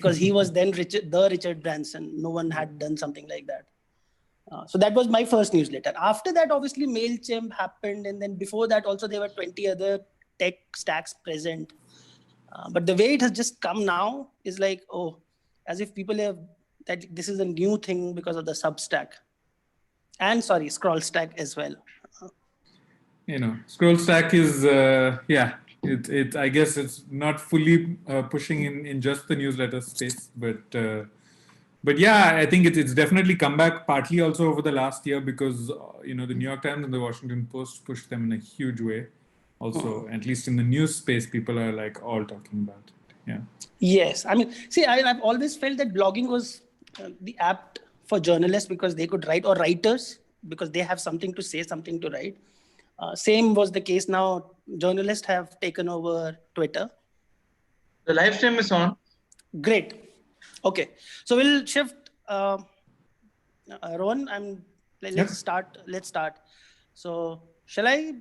because he was then Richard Branson. No one had done something like that. So that was my first newsletter. After that, obviously, MailChimp happened. And then before that, also, there were 20 other tech stacks present. But the way it has just come now is like, oh, as if people have, that this is a new thing because of the Substack. And sorry, Scroll Stack as well. Scroll Stack is, I guess it's not fully pushing in just the newsletter space, but yeah, I think it's definitely come back partly also over the last year because, the New York Times and the Washington Post pushed them in a huge way. Also, at least in the news space, people are like all talking about it. Yeah. Yes. I mean, see, I've always felt that blogging was the apt for journalists because they could write, or writers because they have something to say, something to write. Same was the case now. Journalists have taken over Twitter. The live stream is on. Great. Okay. So we'll shift. Rohan, let's start. So shall I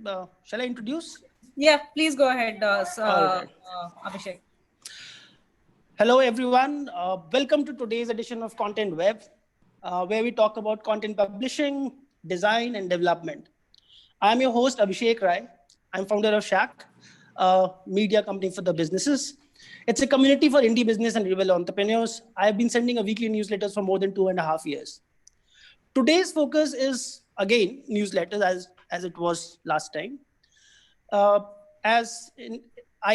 introduce? Yeah, please go ahead, Abhishek. Hello, everyone. Welcome to today's edition of Content Web, where we talk about content publishing, design, and development. I'm your host, Abhishek Rai. I'm founder of Shack, a media company for the businesses. It's a community for indie business and rebel entrepreneurs. I've been sending a weekly newsletters for more than 2.5 years. Today's focus is, again, newsletters as it was last time. I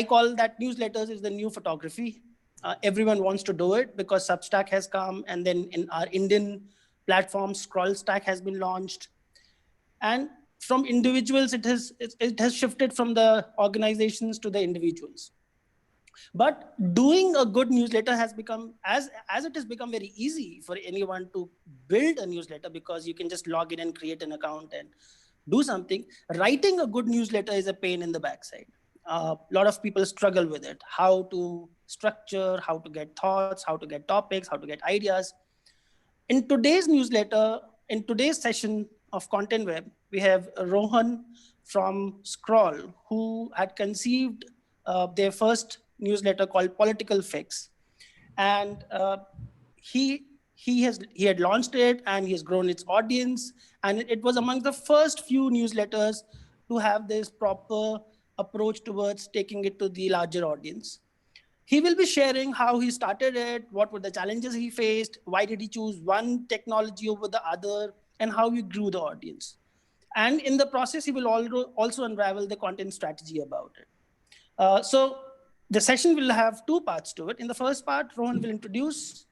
call that newsletters is the new photography. Everyone wants to do it because Substack has come, and then in our Indian platform, Scroll Stack has been launched. And from individuals, it has shifted from the organizations to the individuals. But doing a good newsletter has become, as it has become very easy for anyone to build a newsletter because you can just log in and create an account and do something. Writing a good newsletter is a pain in the backside. A lot of people struggle with it. How to structure, how to get thoughts, how to get topics, how to get ideas. In today's newsletter, in today's session of Content Web, we have Rohan from Scroll, who had conceived their first newsletter called Political Fix. And he had launched it, and he has grown its audience. And it was among the first few newsletters to have this proper approach towards taking it to the larger audience. He will be sharing how he started it, what were the challenges he faced, why did he choose one technology over the other, and how he grew the audience. And in the process, he will also unravel the content strategy about it. So the session will have two parts to it. In the first part, Rohan will introduce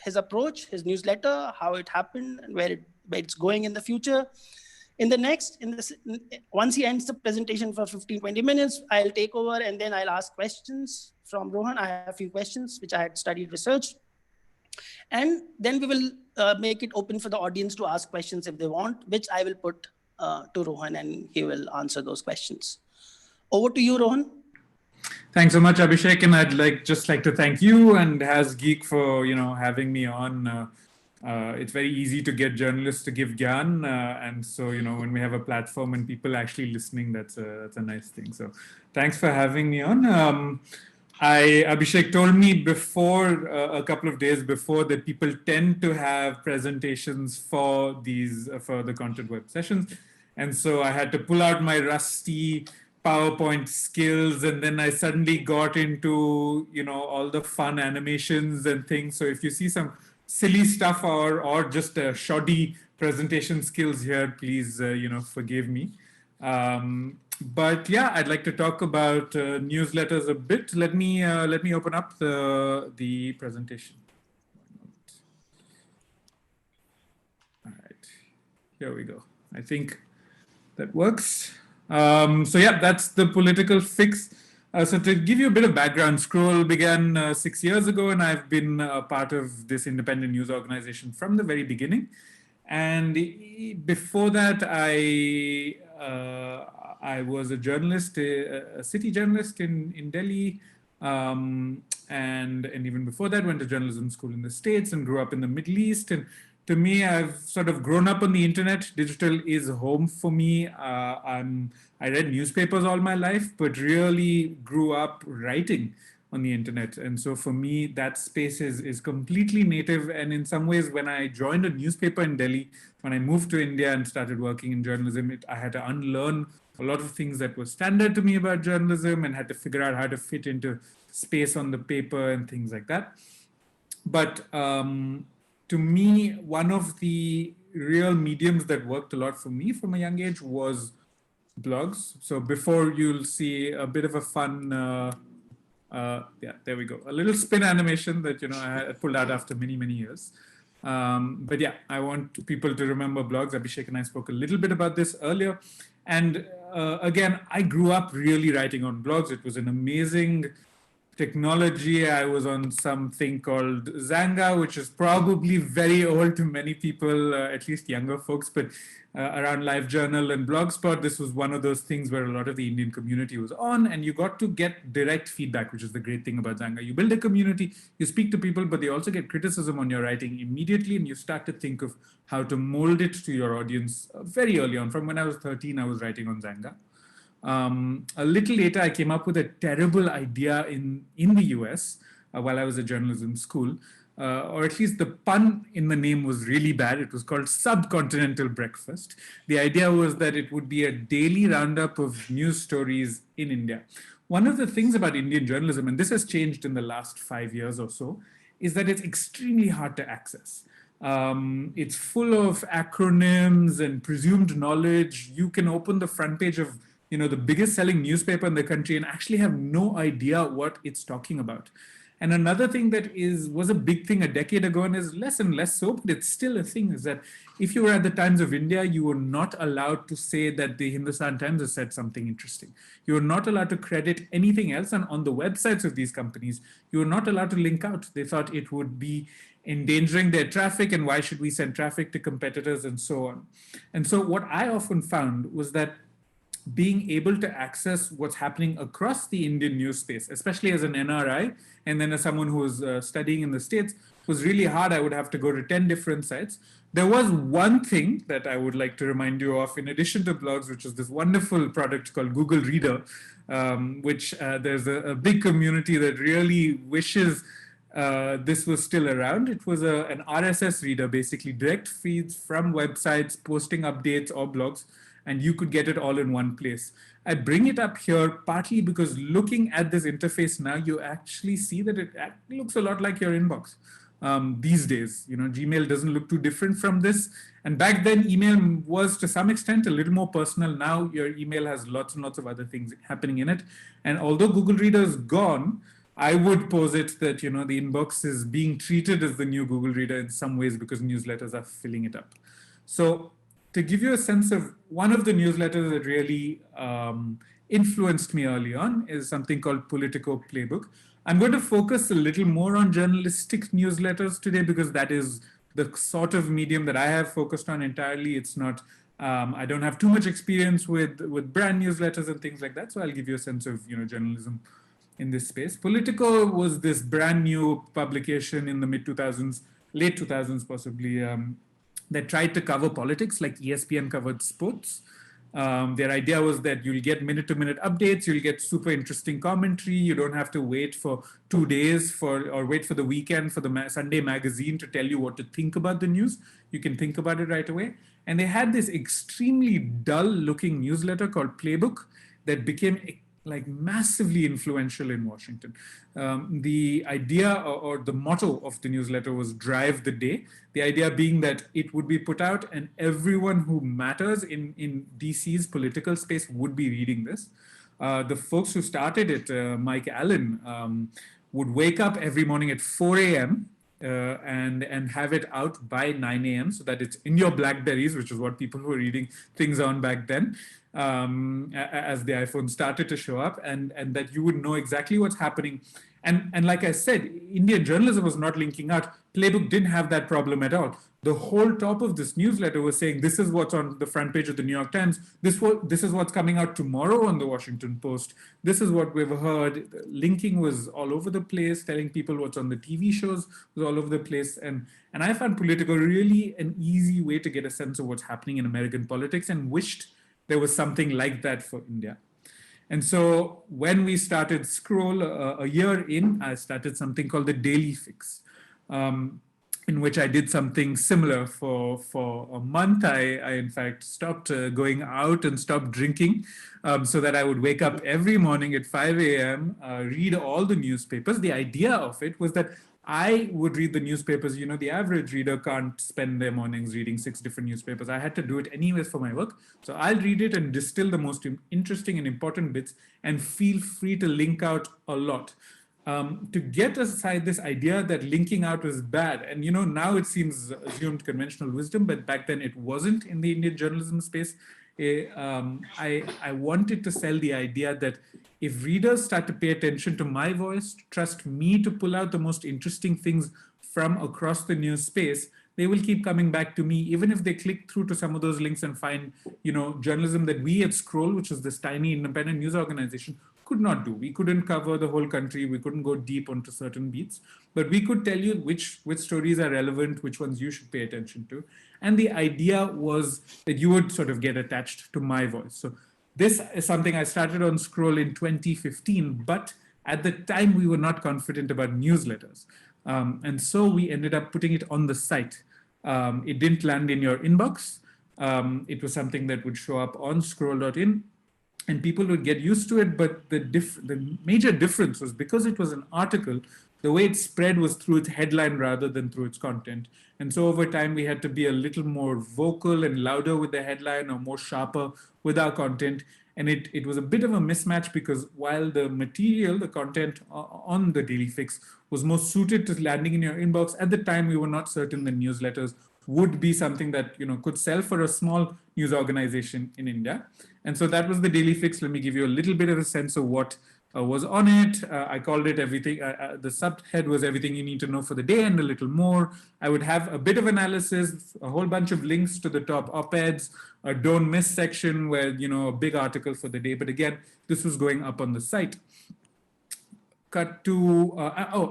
his approach, his newsletter, how it happened, and where it's going in the future. Once he ends the presentation for 15-20 minutes, I'll take over, and then I'll ask questions from Rohan. I have a few questions which I had studied research. And then we will make it open for the audience to ask questions if they want, which I will put to Rohan, and he will answer those questions. Over to you, Rohan. Thanks so much, Abhishek, and I'd just like to thank you and Has Geek for having me on. It's very easy to get journalists to give gyan, and so when we have a platform and people actually listening, that's a nice thing. So thanks for having me on. Abhishek told me before, a couple of days before, that people tend to have presentations for the Content Web sessions, and so I had to pull out my rusty PowerPoint skills, and then I suddenly got into all the fun animations and things. So if you see some silly stuff or just shoddy presentation skills here, please forgive me. But yeah, I'd like to talk about newsletters a bit. Let me open up the presentation. All right, here we go. I think that works. So yeah, that's the Political Fix. So to give you a bit of background, Scroll began 6 years ago, and I've been a part of this independent news organization from the very beginning. And before that, I was a journalist, a city journalist in Delhi, and even before that, went to journalism school in the States and grew up in the Middle East. And to me, I've sort of grown up on the internet. Digital is home for me. I read newspapers all my life, but really grew up writing on the internet. And so for me, that space is completely native. And in some ways, when I joined a newspaper in Delhi, when I moved to India and started working in journalism, I had to unlearn a lot of things that were standard to me about journalism and had to figure out how to fit into space on the paper and things like that. But to me, one of the real mediums that worked a lot for me from a young age was blogs. So before you'll see a bit of a fun, yeah, there we go. A little spin animation that, I had pulled out after many, many years. But yeah, I want people to remember blogs. Abhishek and I spoke a little bit about this earlier. And again, I grew up really writing on blogs. It was an amazing technology. I was on something called Xanga, which is probably very old to many people, at least younger folks, but around LiveJournal and Blogspot, this was one of those things where a lot of the Indian community was on, and you got to get direct feedback, which is the great thing about Xanga. You build a community, you speak to people, but they also get criticism on your writing immediately, and you start to think of how to mold it to your audience very early on. From when I was 13, I was writing on Xanga. A little later, I came up with a terrible idea in the US while I was at journalism school, or at least the pun in the name was really bad. It was called Subcontinental Breakfast. The idea was that it would be a daily roundup of news stories in India. One of the things about Indian journalism, and this has changed in the last 5 years or so, is that it's extremely hard to access. It's full of acronyms and presumed knowledge. You can open the front page of the biggest selling newspaper in the country and actually have no idea what it's talking about. And another thing that was a big thing a decade ago and is less and less so, but it's still a thing, is that if you were at the Times of India, you were not allowed to say that the Hindustan Times has said something interesting. You were not allowed to credit anything else. And on the websites of these companies, you were not allowed to link out. They thought it would be endangering their traffic, and why should we send traffic to competitors and so on. And so what I often found was that being able to access what's happening across the Indian news space, especially as an NRI, and then as someone who was studying in the States, was really hard. I would have to go to 10 different sites. There was one thing that I would like to remind you of, in addition to blogs, which is this wonderful product called Google Reader, which there's a big community that really wishes this was still around. It was an RSS reader, basically direct feeds from websites, posting updates or blogs, and you could get it all in one place. I bring it up here partly because looking at this interface now, you actually see that it looks a lot like your inbox. These days, Gmail doesn't look too different from this. And back then, email was to some extent a little more personal. Now your email has lots and lots of other things happening in it. And although Google Reader is gone, I would posit that, the inbox is being treated as the new Google Reader in some ways because newsletters are filling it up. So to give you a sense of one of the newsletters that really influenced me early on is something called Politico Playbook. I'm going to focus a little more on journalistic newsletters today because that is the sort of medium that I have focused on entirely. It's not, I don't have too much experience with brand newsletters and things like that. So I'll give you a sense of, journalism in this space. Politico was this brand new publication in the mid 2000s, late 2000s possibly, that tried to cover politics like ESPN covered sports. Their idea was that you'll get minute-to-minute updates, you'll get super interesting commentary, you don't have to wait for 2 days or wait for the weekend for the Sunday magazine to tell you what to think about the news. You can think about it right away. And they had this extremely dull-looking newsletter called Playbook that became like massively influential in Washington. The idea or the motto of the newsletter was drive the day. The idea being that it would be put out and everyone who matters in DC's political space would be reading this. The folks who started it, Mike Allen, would wake up every morning at 4 a.m. And have it out by 9 a.m. so that it's in your Blackberries, which is what people were reading things on back then, as the iPhone started to show up, and that you would know exactly what's happening. And like I said, Indian journalism was not linking out. Playbook didn't have that problem at all. The whole top of this newsletter was saying, this is what's on the front page of the New York Times. This is what's coming out tomorrow on the Washington Post. This is what we've heard. Linking was all over the place. Telling people what's on the TV shows was all over the place. And I found Politico really an easy way to get a sense of what's happening in American politics and wished there was something like that for India. And so when we started Scroll a year in, I started something called the Daily Fix, in which I did something similar for a month. I in fact stopped going out and stopped drinking, so that I would wake up every morning at 5 a.m., read all the newspapers. The idea of it was that I would read the newspapers. You know, the average reader can't spend their mornings reading 6 different newspapers. I had to do it anyways for my work. So I'll read it and distill the most interesting and important bits and feel free to link out a lot. To get aside this idea that linking out was bad. And, you know, now it seems assumed conventional wisdom, but back then it wasn't in the Indian journalism space. I wanted to sell the idea that if readers start to pay attention to my voice, trust me to pull out the most interesting things from across the news space, they will keep coming back to me, even if they click through to some of those links and find, you know, journalism that we at Scroll, which is this tiny independent news organization, could not do. We couldn't cover the whole country. We couldn't go deep onto certain beats, but we could tell you which stories are relevant, which ones you should pay attention to. And the idea was that you would sort of get attached to my voice. So this is something I started on Scroll in 2015, but at the time we were not confident about newsletters. And so we ended up putting it on the site. It didn't land in your inbox. It was something that would show up on scroll.in and people would get used to it. But the major difference was because it was an article, the way it spread was through its headline rather than through its content. And so over time, we had to be a little more vocal and louder with the headline or more sharper with our content. And it was a bit of a mismatch because while the material, the content on the Daily Fix was more suited to landing in your inbox, at the time we were not certain the newsletters would be something that, you know, could sell for a small news organization in India. And so that was the Daily Fix. Let me give you a little bit of a sense of what was on it. I called it everything. The subhead was everything you need to know for the day and a little more. I would have a bit of analysis, a whole bunch of links to the top op-eds, a don't miss section where, you know, a big article for the day. But again, this was going up on the site. Cut to,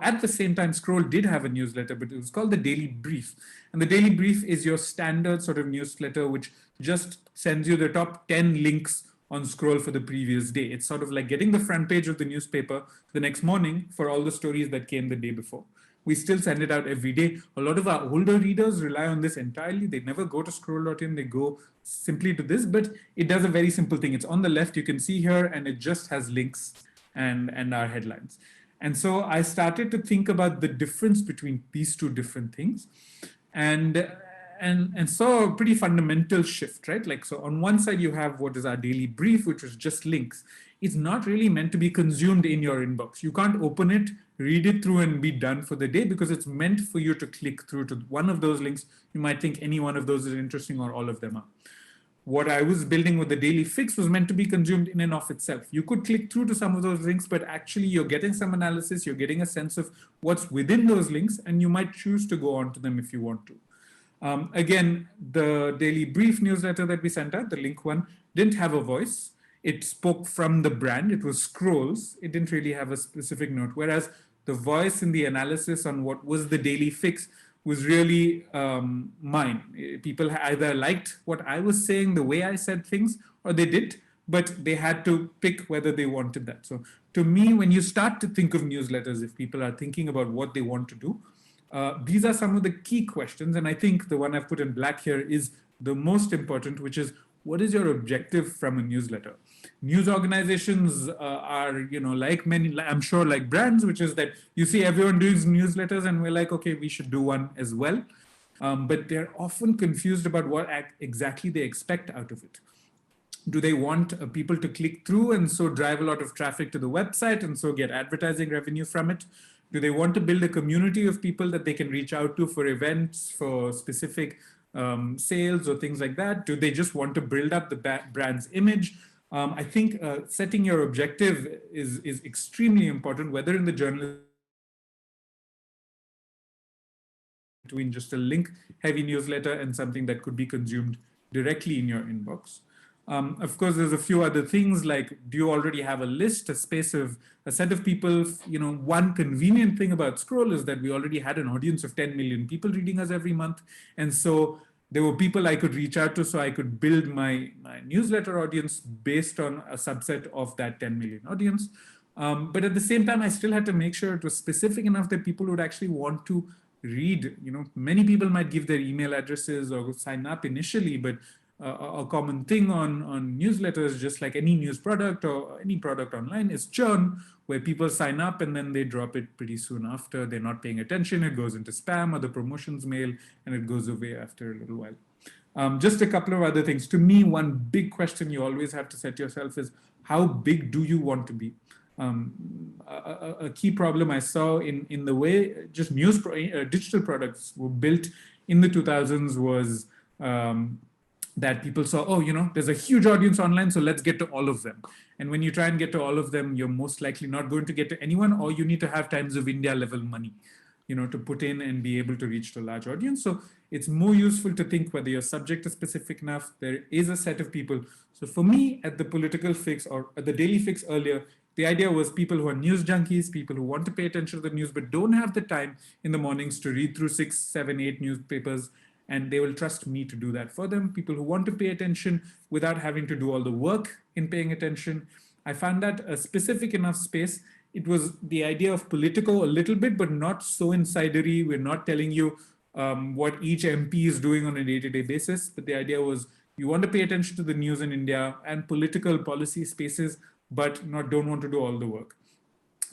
at the same time, Scroll did have a newsletter, but it was called the Daily Brief. And the Daily Brief is your standard sort of newsletter, which just sends you the top 10 links on Scroll for the previous day. It's sort of like getting the front page of the newspaper the next morning for all the stories that came the day before. We still send it out every day. A lot of our older readers rely on this entirely. They never go to scroll.in, they go simply to this, but it does a very simple thing. It's on the left, you can see here, and it just has links and our headlines. And so I started to think about the difference between these two different things. And saw a pretty fundamental shift, right? Like, so on one side, you have what is our Daily Brief, which is just links. It's not really meant to be consumed in your inbox. You can't open it, read it through and be done for the day because it's meant for you to click through to one of those links. You might think any one of those is interesting or all of them are. What I was building with the Daily Fix was meant to be consumed in and of itself. You could click through to some of those links, but actually you're getting some analysis, you're getting a sense of what's within those links, and you might choose to go on to them if you want to. Again, the Daily Brief newsletter that we sent out, the link one, didn't have a voice. It spoke from the brand. It was scrolls. It didn't really have a specific note. Whereas the voice and the analysis on what was the Daily Fix was really mine. People either liked what I was saying, the way I said things, or they did, but they had to pick whether they wanted that. So to me, when you start to think of newsletters, if people are thinking about what they want to do, these are some of the key questions. And I think the one I've put in black here is the most important, which is, what is your objective from a newsletter? News organizations are, you know, like many, I'm sure like brands, which is that you see everyone doing newsletters and we're like, okay, we should do one as well. But they're often confused about what exactly they expect out of it. Do they want people to click through and so drive a lot of traffic to the website and so get advertising revenue from it? Do they want to build a community of people that they can reach out to for events, for specific sales or things like that? Do they just want to build up the brand's image? I think setting your objective is extremely important, whether in the journalism between just a link-heavy newsletter and something that could be consumed directly in your inbox. Of course, there's a few other things like, do you already have a list, a set of people? You know, one convenient thing about Scroll is that we already had an audience of 10 million people reading us every month. And so there were people I could reach out to, so I could build my newsletter audience based on a subset of that 10 million audience. But at the same time, I still had to make sure it was specific enough that people would actually want to read. Many people might give their email addresses or sign up initially, but a common thing on newsletters, just like any news product or any product online, is churn, where people sign up and then they drop it pretty soon after. They're not paying attention. It goes into spam or the promotions mail, and it goes away after a little while. Just a couple of other things. To me, one big question you always have to set yourself is, how big do you want to be? A key problem I saw in the way just digital products were built in the 2000s was that people saw, there's a huge audience online, so let's get to all of them. And when you try and get to all of them, you're most likely not going to get to anyone, or you need to have Times of India level money, to put in and be able to reach to a large audience. So it's more useful to think whether your subject is specific enough. There is a set of people. So for me, at the Political Fix or at the Daily Fix earlier, the idea was people who are news junkies, people who want to pay attention to the news, but don't have the time in the mornings to read through 6, 7, 8 newspapers. And they will trust me to do that for them. People who want to pay attention without having to do all the work in paying attention. I found that a specific enough space. It was the idea of Politico a little bit, but not so insidery. We're not telling you what each MP is doing on a day-to-day basis. But the idea was, you want to pay attention to the news in India and political policy spaces, but don't want to do all the work.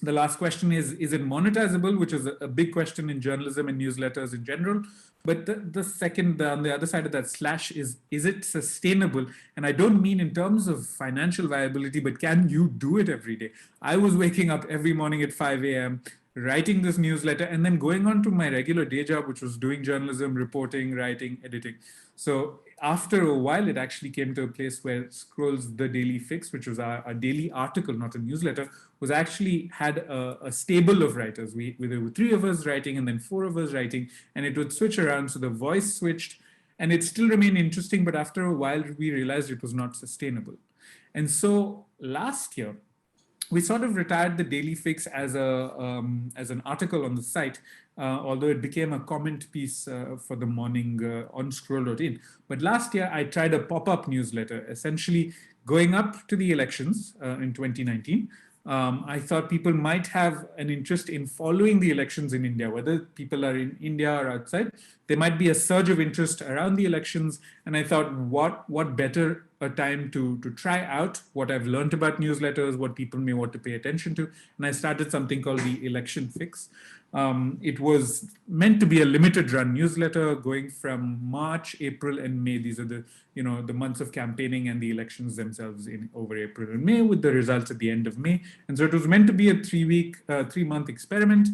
The last question is it monetizable, which is a big question in journalism and newsletters in general. But the second, on the other side of that slash is it sustainable? And I don't mean in terms of financial viability, but can you do it every day? I was waking up every morning at 5 a.m., writing this newsletter, and then going on to my regular day job, which was doing journalism, reporting, writing, editing. So after a while, it actually came to a place where Scroll's The Daily Fix, which was our daily article, not a newsletter, was actually had a stable of writers. There were 3 of us writing and then 4 of us writing, and it would switch around. So the voice switched, and it still remained interesting, but after a while, we realized it was not sustainable. And so last year, we sort of retired the Daily Fix as an article on the site, although it became a comment piece for the morning on scroll.in. But last year, I tried a pop-up newsletter, essentially going up to the elections in 2019. I thought people might have an interest in following the elections in India, whether people are in India or outside. There might be a surge of interest around the elections. And I thought, what better a time to try out what I've learned about newsletters, what people may want to pay attention to. And I started something called the Election Fix. It was meant to be a limited run newsletter going from March, April, and May. These are the months of campaigning and the elections themselves over April and May, with the results at the end of May. And so it was meant to be a 3-month experiment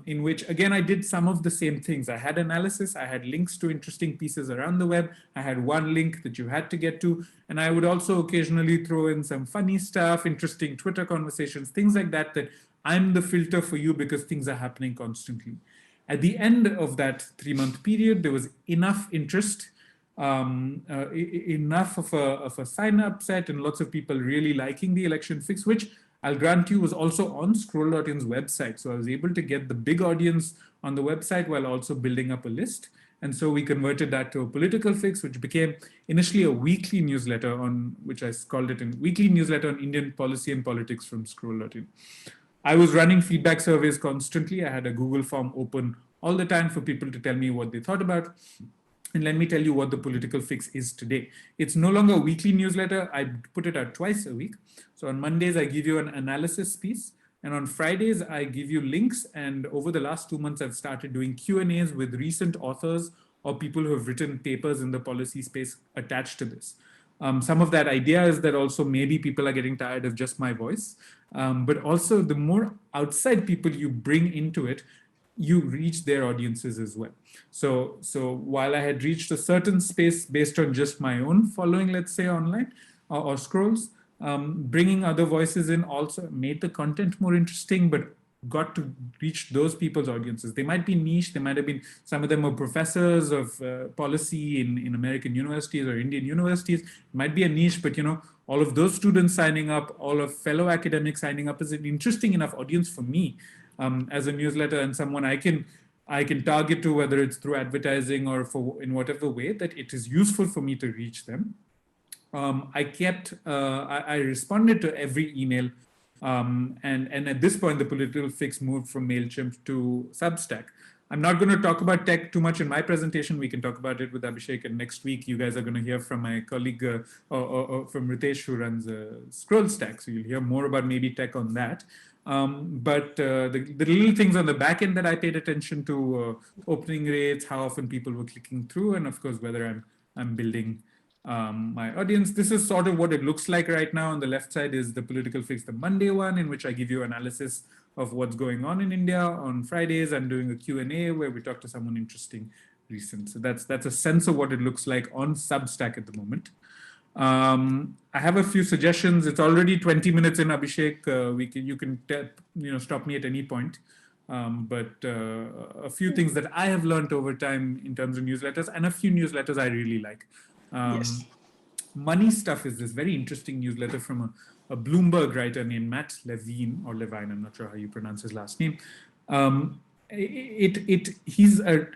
in which, again, I did some of the same things. I had analysis, I had links to interesting pieces around the web. I had one link that you had to get to. And I would also occasionally throw in some funny stuff, interesting Twitter conversations, things like that I'm the filter for you because things are happening constantly. At the end of that 3-month period, there was enough interest, enough of a sign-up set, and lots of people really liking the Election Fix, which I'll grant you was also on Scroll.in's website. So I was able to get the big audience on the website while also building up a list. And so we converted that to a Political Fix, which became initially a weekly newsletter which I called it a weekly newsletter on Indian policy and politics from Scroll.in. I was running feedback surveys constantly. I had a Google form open all the time for people to tell me what they thought about. And let me tell you what the Political Fix is today. It's no longer a weekly newsletter. I put it out twice a week. So on Mondays, I give you an analysis piece. And on Fridays, I give you links. And over the last 2 months, I've started doing Q&As with recent authors or people who have written papers in the policy space attached to this. Some of that idea is that also maybe people are getting tired of just my voice. But also the more outside people you bring into it, you reach their audiences as well. So while I had reached a certain space based on just my own following, let's say online or scrolls, bringing other voices in also made the content more interesting, but got to reach those people's audiences. They might be niche. They might have been, some of them are professors of policy in American universities or Indian universities. It might be a niche, but all of those students signing up, all of fellow academics signing up is an interesting enough audience for me as a newsletter and someone I can I can target to, whether it's through advertising or in whatever way that it is useful for me to reach them. I responded to every email. And at this point, the political fix moved from MailChimp to Substack. I'm not going to talk about tech too much in my presentation. We can talk about it with Abhishek. And next week, you guys are going to hear from my colleague, from Ritesh, who runs Scrollstack. So you'll hear more about maybe tech on that. But the little things on the back end that I paid attention to, opening rates, how often people were clicking through, and of course, whether I'm building my audience. This is sort of what it looks like right now. On the left side is the political fix, the Monday one, in which I give you analysis of what's going on in India. On Fridays, I'm doing a Q&A where we talk to someone interesting recent. So that's a sense of what it looks like on Substack at the moment. I have a few suggestions. It's already 20 minutes in, Abhishek. You can stop me at any point. But a few things that I have learned over time in terms of newsletters, and a few newsletters I really like. Yes. Money Stuff is this very interesting newsletter from a Bloomberg writer named Matt Levine, or Levine, I'm not sure how you pronounce his last name. He's a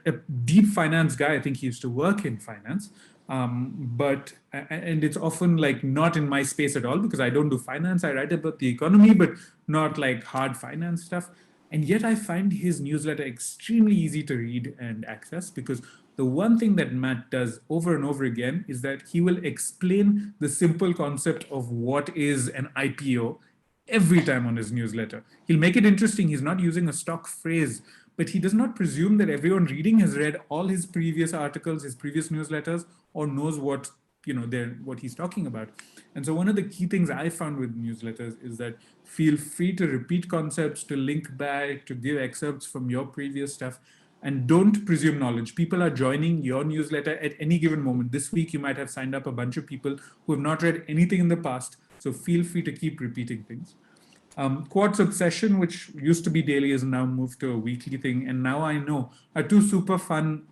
deep finance guy. I think he used to work in finance. And it's often like not in my space at all, because I don't do finance. I write about the economy, but not like hard finance stuff. And yet I find his newsletter extremely easy to read and access, because the one thing that Matt does over and over again is that he will explain the simple concept of what is an IPO every time on his newsletter. He'll make it interesting. He's not using a stock phrase, but he does not presume that everyone reading has read all his previous articles, his previous newsletters, or knows what he's talking about. And so one of the key things I found with newsletters is that feel free to repeat concepts, to link back, to give excerpts from your previous stuff, and don't presume knowledge. People are joining your newsletter at any given moment. This week, you might have signed up a bunch of people who have not read anything in the past. So feel free to keep repeating things. Quartz Obsession, which used to be daily, is now moved to a weekly thing. And now I know are two super fun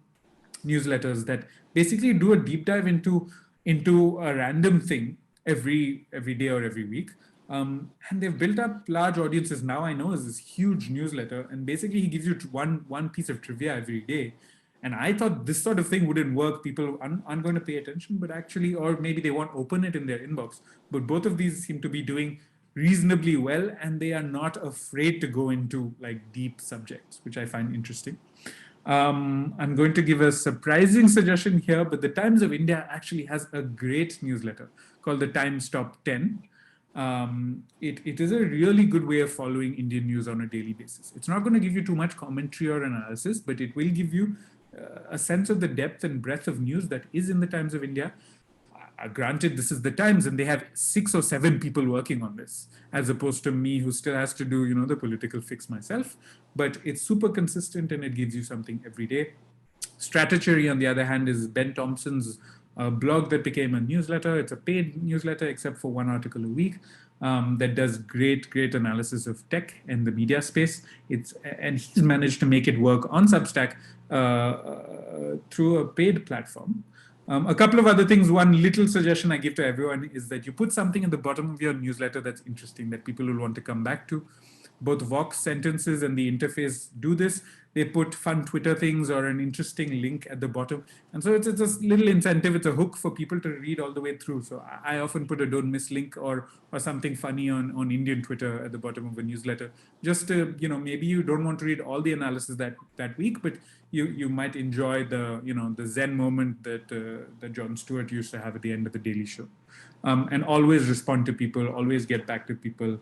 newsletters that basically do a deep dive into a random thing every day or every week. And they've built up large audiences. Now I know is this huge newsletter, and basically he gives you one piece of trivia every day. And I thought this sort of thing wouldn't work. People aren't going to pay attention, but actually, or maybe they won't open it in their inbox. But both of these seem to be doing reasonably well, and they are not afraid to go into like deep subjects, which I find interesting. I'm going to give a surprising suggestion here, but the Times of India actually has a great newsletter called the Times Top 10. It is a really good way of following Indian news on a daily basis. It's not going to give you too much commentary or analysis, but it will give you a sense of the depth and breadth of news that is in the Times of India. Granted, this is the Times, and they have 6 or 7 people working on this, as opposed to me, who still has to do, the political fix myself. But it's super consistent, and it gives you something every day. Strategy, on the other hand, is Ben Thompson's blog that became a newsletter. It's a paid newsletter, except for one article a week, that does great analysis of tech and the media space. And he's managed to make it work on Substack through a paid platform. A couple of other things. One little suggestion I give to everyone is that you put something at the bottom of your newsletter that's interesting, that people will want to come back to. Both Vox Sentences and the interface do this. They put fun Twitter things or an interesting link at the bottom. And so it's a little incentive. It's a hook for people to read all the way through. So I often put a don't miss link or something funny on Indian Twitter at the bottom of a newsletter. Just to, maybe you don't want to read all the analysis that week, but you might enjoy the Zen moment that Jon Stewart used to have at the end of the Daily Show. And always respond to people, always get back to people.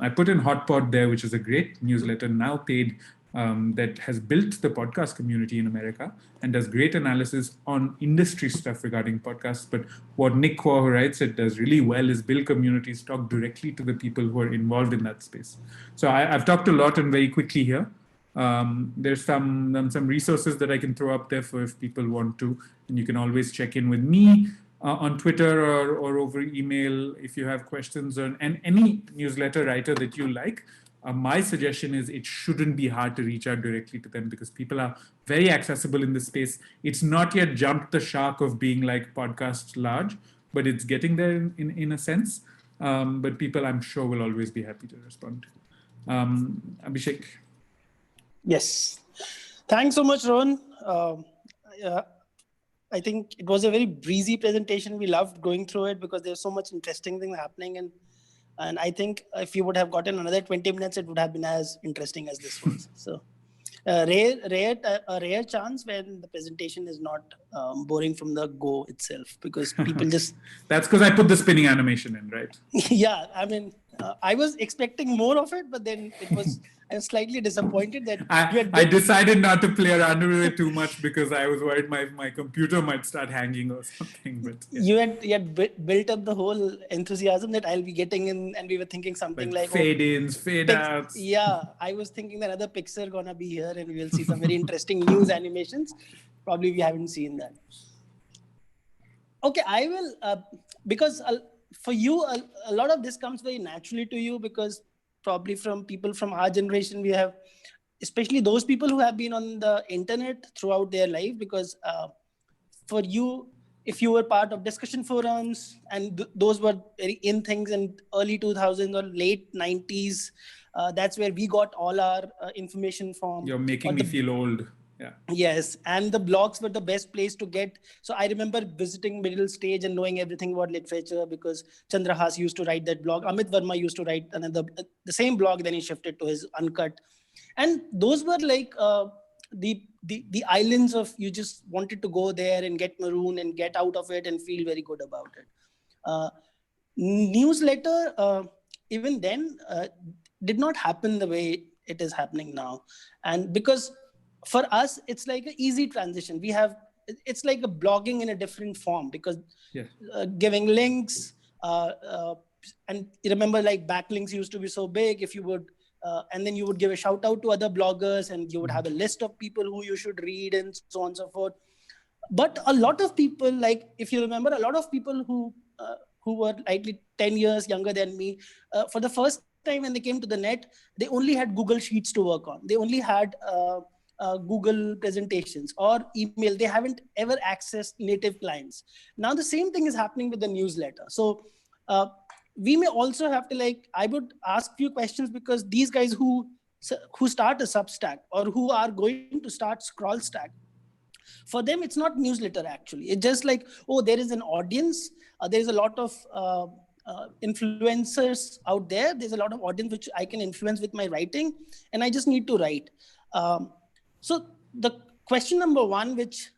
I put in Hotpot there, which is a great newsletter, now paid, that has built the podcast community in America and does great analysis on industry stuff regarding podcasts. But what Nick Quah, who writes it, does really well is build communities, talk directly to the people who are involved in that space. So I've talked a lot and very quickly here. There's some resources that I can throw up there for if people want to, and you can always check in with me on Twitter or over email if you have questions and any newsletter writer that you like. My suggestion is it shouldn't be hard to reach out directly to them, because people are very accessible in this space. It's not yet jumped the shark of being like podcast large, but it's getting there in a sense. But people, I'm sure, will always be happy to respond. Abhishek. Yes. Thanks so much, Rohan. Uh, I think it was a very breezy presentation. We loved going through it because there's so much interesting thing happening, and I think if you would have gotten another 20 minutes, it would have been as interesting as this was. So, a rare chance when the presentation is not boring from the go itself, because people just That's because I put the spinning animation in, right? yeah. I mean, I was expecting more of it, but then I was slightly disappointed that you had I decided not to play around with it too much because I was worried my computer might start hanging or something. But yeah. you had built up the whole enthusiasm that I'll be getting in, and we were thinking something like fade ins, fade outs. yeah, I was thinking that another Pixar gonna be here, and we'll see some very interesting news animations. Probably we haven't seen that. Okay, I will because for you a lot of this comes very naturally to you, because probably from people from our generation, we have, especially those people who have been on the internet throughout their life, because for you, if you were part of discussion forums, and those were very in things in early 2000s or late 90s, that's where we got all our information from. You're making me feel old. Yeah. Yes, and the blogs were the best place to get. So I remember visiting Middle Stage and knowing everything about literature, because Chandrahas used to write that blog. Amit Verma used to write the same blog. Then he shifted to his Uncut, and those were like the islands of, you just wanted to go there and get maroon and get out of it and feel very good about it. Newsletter, even then, did not happen the way it is happening now, and because for us it's like an easy transition. It's like a blogging in a different form, because giving links, and remember, like, backlinks used to be so big. If you would and then you would give a shout out to other bloggers, and you would have a list of people who you should read, and so on and so forth. But a lot of people, like, if you remember, a lot of people who were likely 10 years younger than me, for the first time when they came to the net, they only had Google Sheets to work on. They only had Google presentations or email. They haven't ever accessed native clients. Now the same thing is happening with the newsletter. So we may also have to, like, I would ask few questions, because these guys who start a Substack or who are going to start Scrollstack, for them it's not newsletter actually. It's just like, oh, there is an audience. There's a lot of influencers out there. There's a lot of audience which I can influence with my writing, and I just need to write. So the question number one, which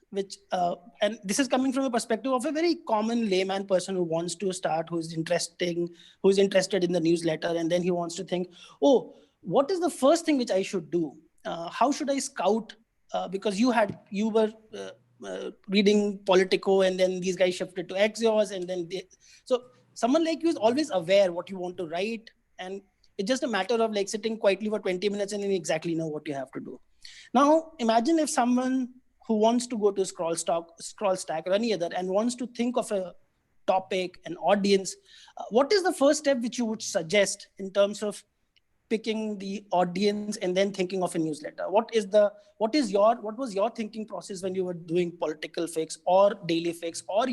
and this is coming from a perspective of a very common layman person who wants to start, who's interested in the newsletter, and then he wants to think, oh, what is the first thing which I should do? How should I scout? Because you were reading Politico, and then these guys shifted to Axios, and then so someone like you is always aware what you want to write, and it's just a matter of, like, sitting quietly for 20 minutes and then you exactly know what you have to do. Now, imagine if someone who wants to go to Scrollstack or any other and wants to think of a topic, an audience, what is the first step which you would suggest in terms of picking the audience and then thinking of a newsletter? What was your thinking process when you were doing Political Fix or Daily Fix, or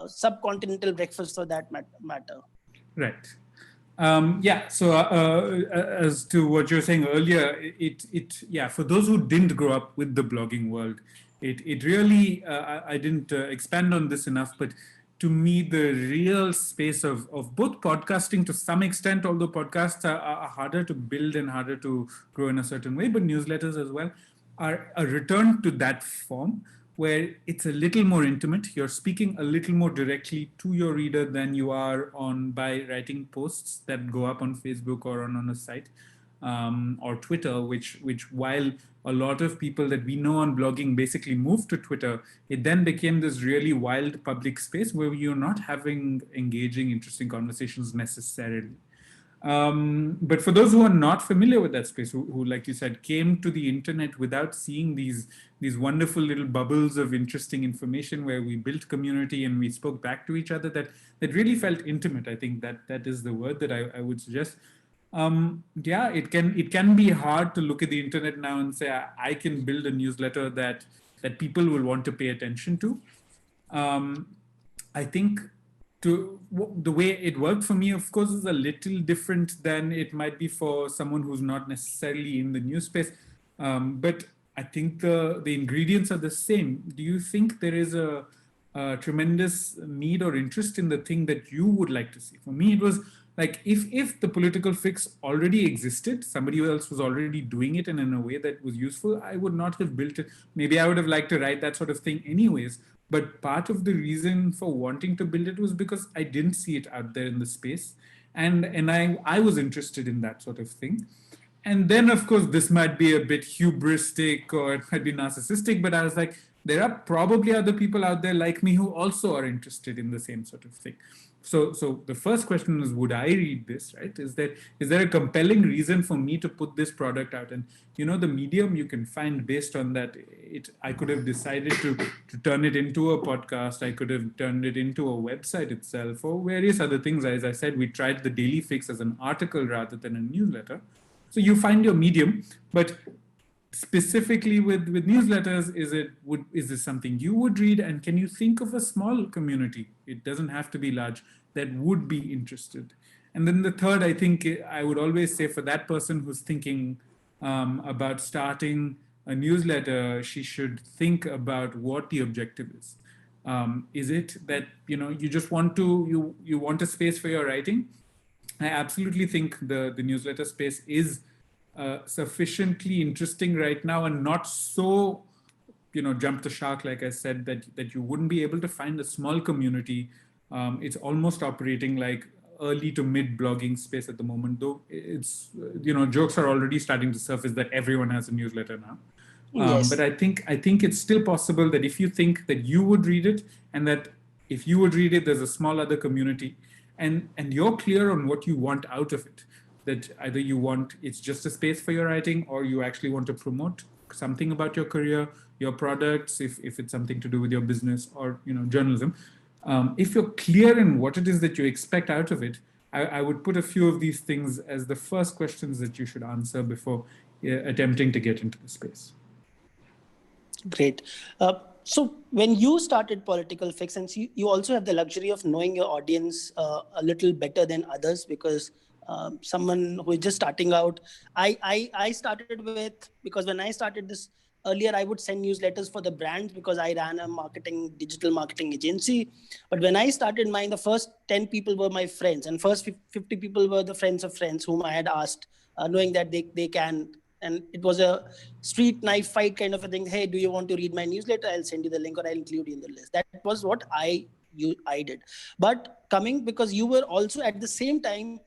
Subcontinental Breakfast for that matter? Right. So as to what you were saying earlier, for those who didn't grow up with the blogging world, it really, I didn't expand on this enough, but to me, the real space of both podcasting to some extent, although podcasts are harder to build and harder to grow in a certain way, but newsletters as well, are a return to that form where it's a little more intimate. You're speaking a little more directly to your reader than you are by writing posts that go up on Facebook or on a site, or Twitter, which while a lot of people that we know on blogging basically moved to Twitter, it then became this really wild public space where you're not having engaging, interesting conversations necessarily. But for those who are not familiar with that space, who, like you said, came to the internet without seeing these wonderful little bubbles of interesting information where we built community and we spoke back to each other, that really felt intimate. I think that is the word that I would suggest. It can be hard to look at the internet now and say, I can build a newsletter that people will want to pay attention to. I think the way it worked for me, of course, is a little different than it might be for someone who's not necessarily in the news space. But I think the ingredients are the same. Do you think there is a tremendous need or interest in the thing that you would like to see? For me, it was like if the political fix already existed, somebody else was already doing it and in a way that was useful, I would not have built it. Maybe I would have liked to write that sort of thing anyways. But part of the reason for wanting to build it was because I didn't see it out there in the space. And I was interested in that sort of thing. And then, of course, this might be a bit hubristic or it might be narcissistic, but I was like, there are probably other people out there like me who also are interested in the same sort of thing. So the first question is, would I read this, right? Is there a compelling reason for me to put this product out? And, the medium you can find based on that, I could have decided to turn it into a podcast. I could have turned it into a website itself or various other things. As I said, we tried the Daily Fix as an article rather than a newsletter. So you find your medium, but specifically with newsletters, is this something you would read? And can you think of a small community? It doesn't have to be large that would be interested. And then the third, I think I would always say for that person who's thinking about starting a newsletter, she should think about what the objective is. Is it that you just want to you want a space for your writing? I absolutely think the newsletter space is sufficiently interesting right now and not so, jump the shark, like I said, that you wouldn't be able to find a small community. It's almost operating like early to mid blogging space at the moment, though it's, jokes are already starting to surface that everyone has a newsletter now. Yes. But I think it's still possible that if you think that you would read it and that if you would read it, there's a small other community and you're clear on what you want out of it, that either you want it's just a space for your writing or you actually want to promote something about your career, your products, if it's something to do with your business or journalism. If you're clear in what it is that you expect out of it, I would put a few of these things as the first questions that you should answer before attempting to get into the space. Great. So when you started Political Fix, and you also have the luxury of knowing your audience a little better than others, because someone who is just starting out, I started with, because when I started this earlier, I would send newsletters for the brands because I ran a digital marketing agency. But when I started mine, the first 10 people were my friends, and first 50 people were the friends of friends whom I had asked, knowing that they can. And it was a street knife fight kind of a thing. Hey, do you want to read my newsletter? I'll send you the link or I'll include you in the list. That was what I did. But because you were also at the same time,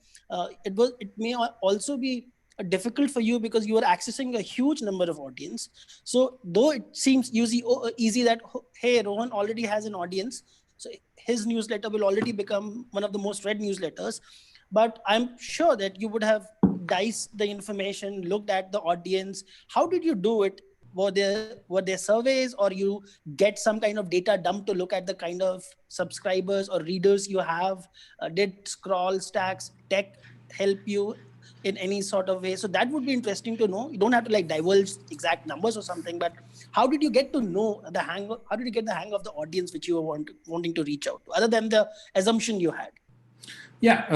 it may also be difficult for you because you are accessing a huge number of audience. So though it seems easy that, hey, Rohan already has an audience, so his newsletter will already become one of the most read newsletters. But I'm sure that you would have diced the information, looked at the audience. How did you do it? Were there surveys, or you get some kind of data dump to look at the kind of subscribers or readers you have? Did Scroll Stacks Tech help you in any sort of way? So that would be interesting to know. You don't have to divulge exact numbers or something, but how did you get to know how did you get the hang of the audience which you were wanting to reach out to, other than the assumption you had? Yeah,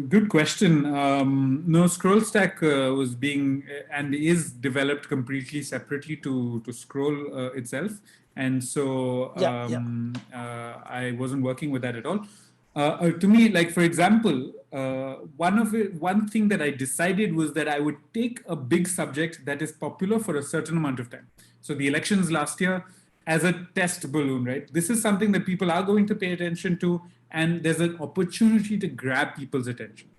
good question. No, Scrollstack was being and is developed completely separately to Scroll itself, and so I wasn't working with that at all. To me, for example, one thing that I decided was that I would take a big subject that is popular for a certain amount of time. So the elections last year, as a test balloon, right? This is something that people are going to pay attention to, and there's an opportunity to grab people's attention.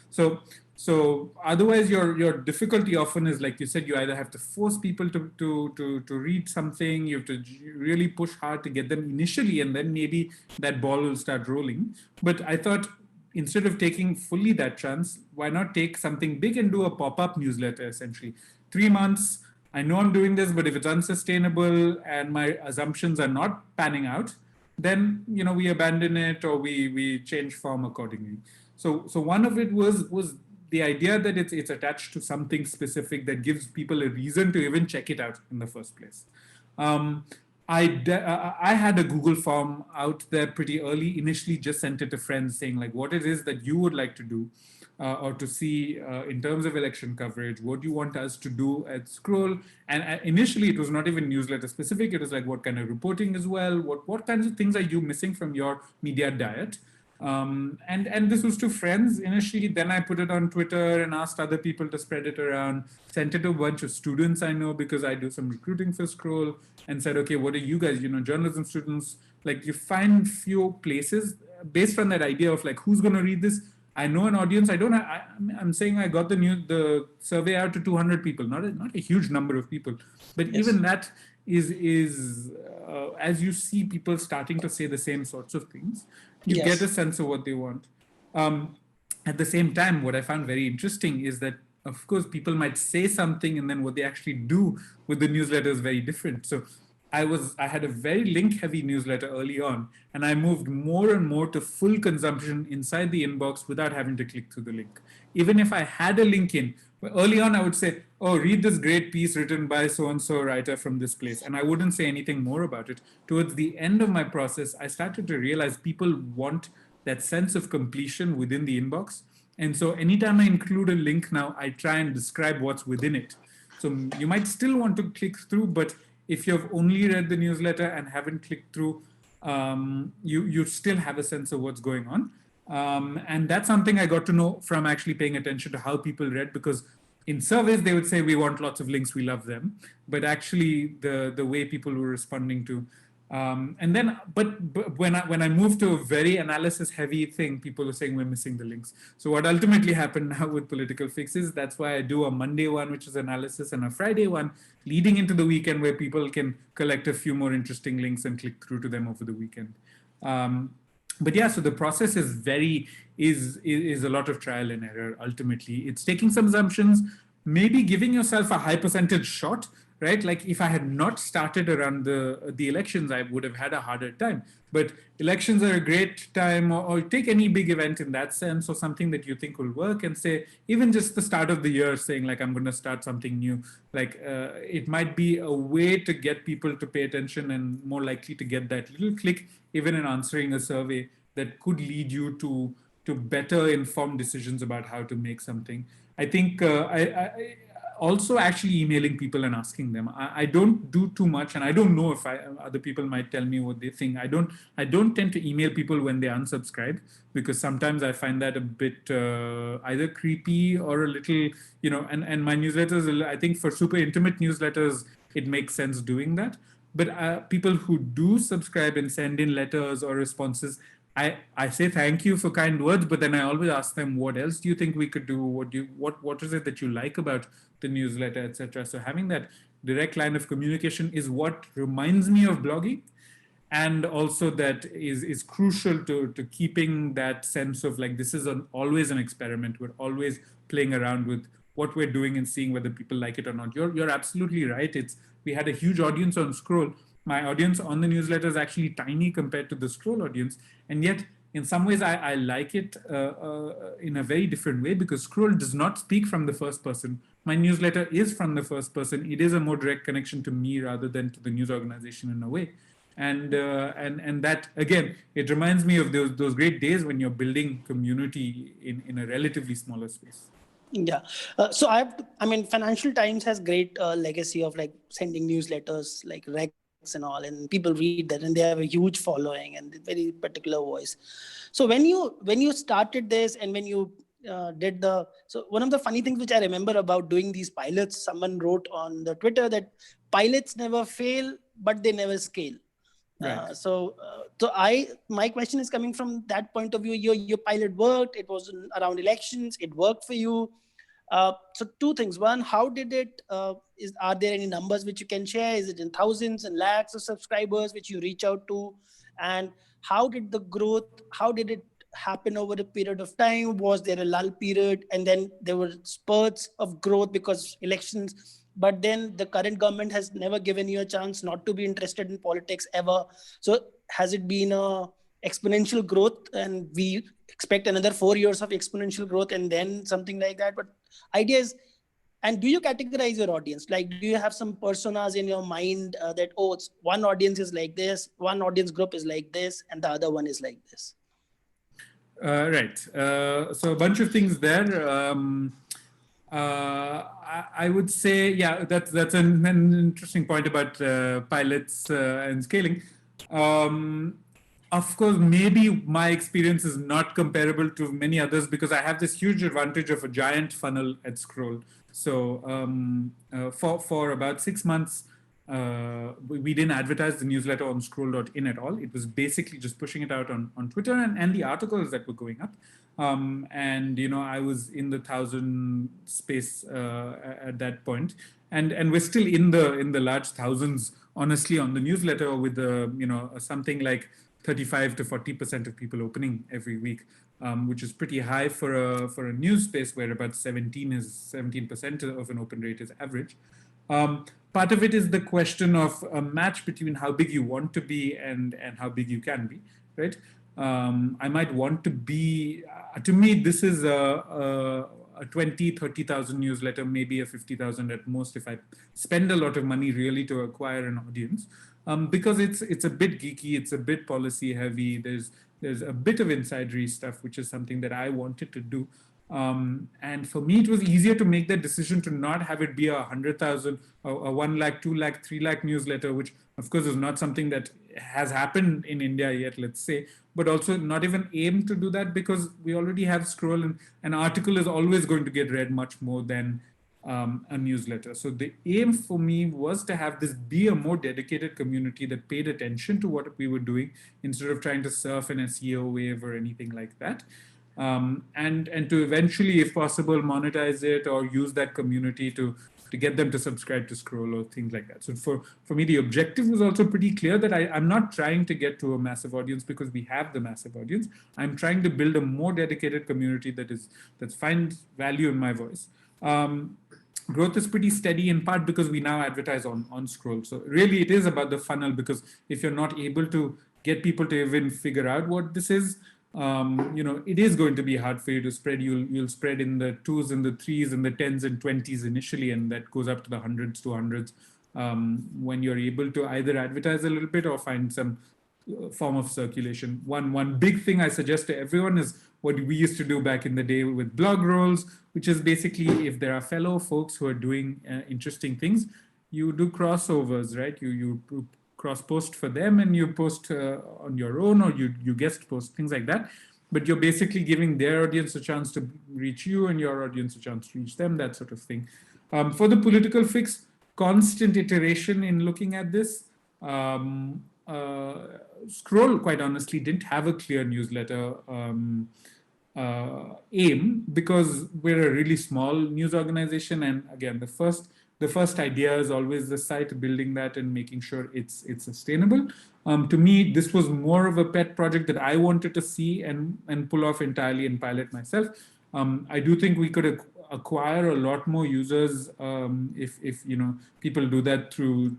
So otherwise, your difficulty often is, like you said, you either have to force people to read something, you have to really push hard to get them initially, and then maybe that ball will start rolling. But I thought, instead of taking fully that chance, why not take something big and do a pop-up newsletter, essentially. 3 months, I know I'm doing this, but if it's unsustainable and my assumptions are not panning out, then we abandon it or we change form accordingly. So one of it was the idea that it's attached to something specific that gives people a reason to even check it out in the first place. I had a Google form out there pretty early. Initially, just sent it to friends saying what it is that you would like to do. or to see in terms of election coverage, what you want us to do at Scroll. And initially, it was not even newsletter specific. It was like, what kind of reporting as well? What kinds of things are you missing from your media diet? And this was to friends initially. Then I put it on Twitter and asked other people to spread it around. Sent it to a bunch of students I know because I do some recruiting for Scroll, and said, okay, what are you guys, journalism students, like you find few places based on that idea of like, who's going to read this? I know an audience. I don't. I'm saying I got the survey out to 200 people, not a huge number of people, but yes. Even that is as you see people starting to say the same sorts of things, you yes. get a sense of what they want. At the same time, what I found very interesting is that, of course, people might say something and then what they actually do with the newsletter is very different. So I had a very link-heavy newsletter early on, and I moved more and more to full consumption inside the inbox without having to click through the link. Even if I had a link in, early on I would say, oh, read this great piece written by so-and-so writer from this place, and I wouldn't say anything more about it. Towards the end of my process, I started to realize people want that sense of completion within the inbox. And so anytime I include a link now, I try and describe what's within it. So you might still want to click through, but if you've only read the newsletter and haven't clicked through, you still have a sense of what's going on. And that's something I got to know from actually paying attention to how people read, because in surveys, they would say, we want lots of links, we love them. But actually, the way people were responding to, and then, but when I moved to a very analysis-heavy thing, people were saying we're missing the links. So what ultimately happened now with Political Fixes, that's why I do a Monday one, which is analysis, and a Friday one, leading into the weekend, where people can collect a few more interesting links and click through to them over the weekend. But yeah, so the process is a lot of trial and error. Ultimately, it's taking some assumptions, maybe giving yourself a high percentage shot, right? Like if I had not started around the elections, I would have had a harder time. But elections are a great time, or take any big event in that sense, or something that you think will work, and say, even just the start of the year, saying like, I'm going to start something new. Like it might be a way to get people to pay attention and more likely to get that little click, even in answering a survey, that could lead you to better informed decisions about how to make something. I think I also actually emailing people and asking them. I don't do too much, and I don't know if other people might tell me what they think. I don't tend to email people when they unsubscribe, because sometimes I find that a bit either creepy or a little, and my newsletters, I think for super intimate newsletters, it makes sense doing that. But people who do subscribe and send in letters or responses, I say thank you for kind words, but then I always ask them, what else do you think we could do? What is it that you like about the newsletter, etc. So having that direct line of communication is what reminds me of blogging, and also that is crucial to keeping that sense of like, this is always an experiment. We're always playing around with what we're doing and seeing whether people like it or not. You're absolutely right. We had a huge audience on Scroll. My audience on the newsletter is actually tiny compared to the Scroll audience. And yet, in some ways, I like it in a very different way, because Scroll does not speak from the first person. My newsletter is from the first person. It is a more direct connection to me rather than to the news organization in a way. And that, again, it reminds me of those great days when you're building community in a relatively smaller space. Yeah. So Financial Times has great legacy of like sending newsletters like Rex and all, and people read that, and they have a huge following and very particular voice. So when you started this, and when you so one of the funny things which I remember about doing these pilots, someone wrote on the Twitter that pilots never fail, but they never scale. Right. My question is coming from that point of view. Your pilot worked. It was around elections. It worked for you. So two things. One, how did it, are there any numbers which you can share? Is it in thousands and lakhs of subscribers which you reach out to? And how did the growth, how did it happen over a period of time? Was there a lull period? And then there were spurts of growth because elections, but then the current government has never given you a chance not to be interested in politics ever. So has it been a exponential growth, and we expect another 4 years of exponential growth and then something like that? But idea is, and do you categorize your audience? Like, do you have some personas in your mind that, it's one audience is like this, one audience group is like this, and the other one is like this? Right. So a bunch of things there. I would say, yeah, that's an interesting point about pilots and scaling. Of course, maybe my experience is not comparable to many others because I have this huge advantage of a giant funnel at Scroll. So for about 6 months, we didn't advertise the newsletter on scroll.in at all. It was basically just pushing it out on Twitter and the articles that were going up. And I was in the 1,000 space at that point, and we're still in the large thousands, honestly, on the newsletter with something like 35 to 40% of people opening every week, which is pretty high for a news space where about 17% of an open rate is average. Part of it is the question of a match between how big you want to be and how big you can be, right? I might want to be, to me, this is a 20, 30,000 newsletter, maybe a 50,000 at most if I spend a lot of money really to acquire an audience. Because it's a bit geeky, it's a bit policy heavy, there's a bit of insidery stuff, which is something that I wanted to do. And for me, it was easier to make that decision to not have it be 100,000, a 1 lakh, 2 lakh, 3 lakh newsletter, which of course is not something that has happened in India yet, let's say, but also not even aim to do that because we already have Scroll, and an article is always going to get read much more than a newsletter. So the aim for me was to have this be a more dedicated community that paid attention to what we were doing instead of trying to surf an SEO wave or anything like that. And to eventually, if possible, monetize it or use that community to get them to subscribe to Scroll or things like that. So for me, the objective was also pretty clear that I'm not trying to get to a massive audience because we have the massive audience. I'm trying to build a more dedicated community that finds value in my voice. Growth is pretty steady in part because we now advertise on Scroll. So really it is about the funnel, because if you're not able to get people to even figure out what this is, it is going to be hard for you to spread. You'll spread in the 2s and the 3s and the 10s and 20s initially, and that goes up to the 100s, 200s when you're able to either advertise a little bit or find some form of circulation. One big thing I suggest to everyone is what we used to do back in the day with blog rolls, which is basically if there are fellow folks who are doing interesting things, you do crossovers, right? You cross post for them and you post on your own, or you guest post, things like that. But you're basically giving their audience a chance to reach you and your audience a chance to reach them, that sort of thing. For the political fix, constant iteration in looking at this. Scroll, quite honestly, didn't have a clear newsletter aim because we're a really small news organization. And again, the first idea is always the site, building that and making sure it's sustainable. To me, this was more of a pet project that I wanted to see and pull off entirely and pilot myself. I do think we could acquire a lot more users if people do that through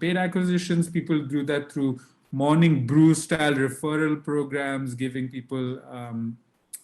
paid acquisitions. People do that through morning brew style referral programs, giving people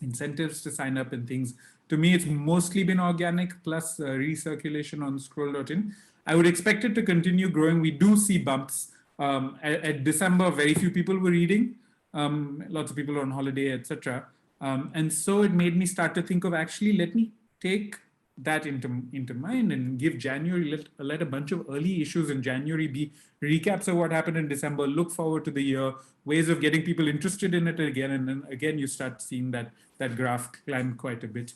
incentives to sign up and things. To me, it's mostly been organic plus recirculation on scroll.in. I would expect it to continue growing. We do see bumps. At December, very few people were reading. Lots of people were on holiday, etc. And so it made me start to think of actually, let me take that into mind and give January, let a bunch of early issues in January be recaps of what happened in December, look forward to the year, ways of getting people interested in it again. And then again, you start seeing that graph climb quite a bit.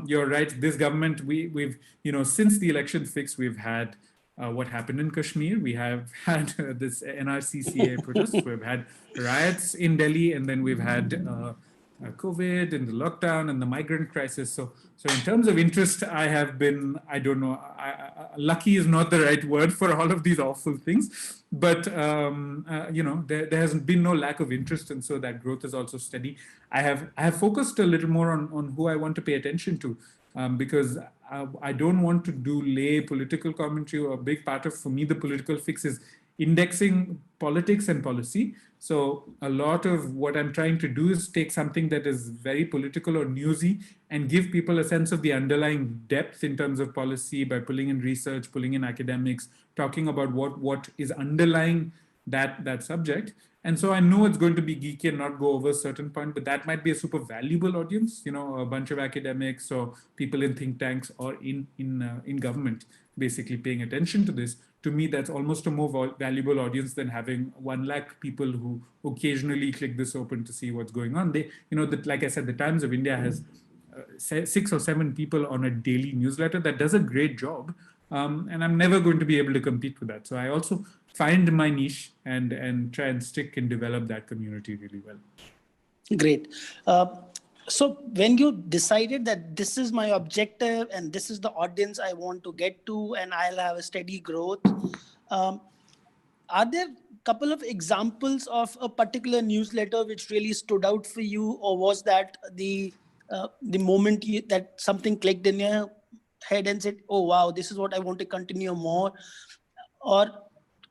You're right, this government, we've since the election fix, we've had what happened in Kashmir. We have had this NRCCA protest. We've had riots in Delhi, and then we've had COVID and the lockdown and the migrant crisis. So in terms of interest, I have been, I don't know, lucky is not the right word for all of these awful things, but there hasn't been no lack of interest, and so that growth is also steady. I have focused a little more on who I want to pay attention to, because I don't want to do lay political commentary. A big part of, for me, the political fix is indexing politics and policy. So a lot of what I'm trying to do is take something that is very political or newsy and give people a sense of the underlying depth in terms of policy by pulling in research, pulling in academics, talking about what is underlying that subject. And so I know it's going to be geeky and not go over a certain point, but that might be a super valuable audience, a bunch of academics or people in think tanks or in government basically paying attention to this. To me, that's almost a more valuable audience than having 1 lakh people who occasionally click this open to see what's going on. They, like I said, the Times of India has 6 or 7 people on a daily newsletter that does a great job. And I'm never going to be able to compete with that. So I also find my niche and try and stick and develop that community really well. Great. So when you decided that this is my objective and this is the audience I want to get to and I'll have a steady growth, are there a couple of examples of a particular newsletter which really stood out for you, or was that the moment that something clicked in your head and said, oh wow, this is what I want to continue more? Or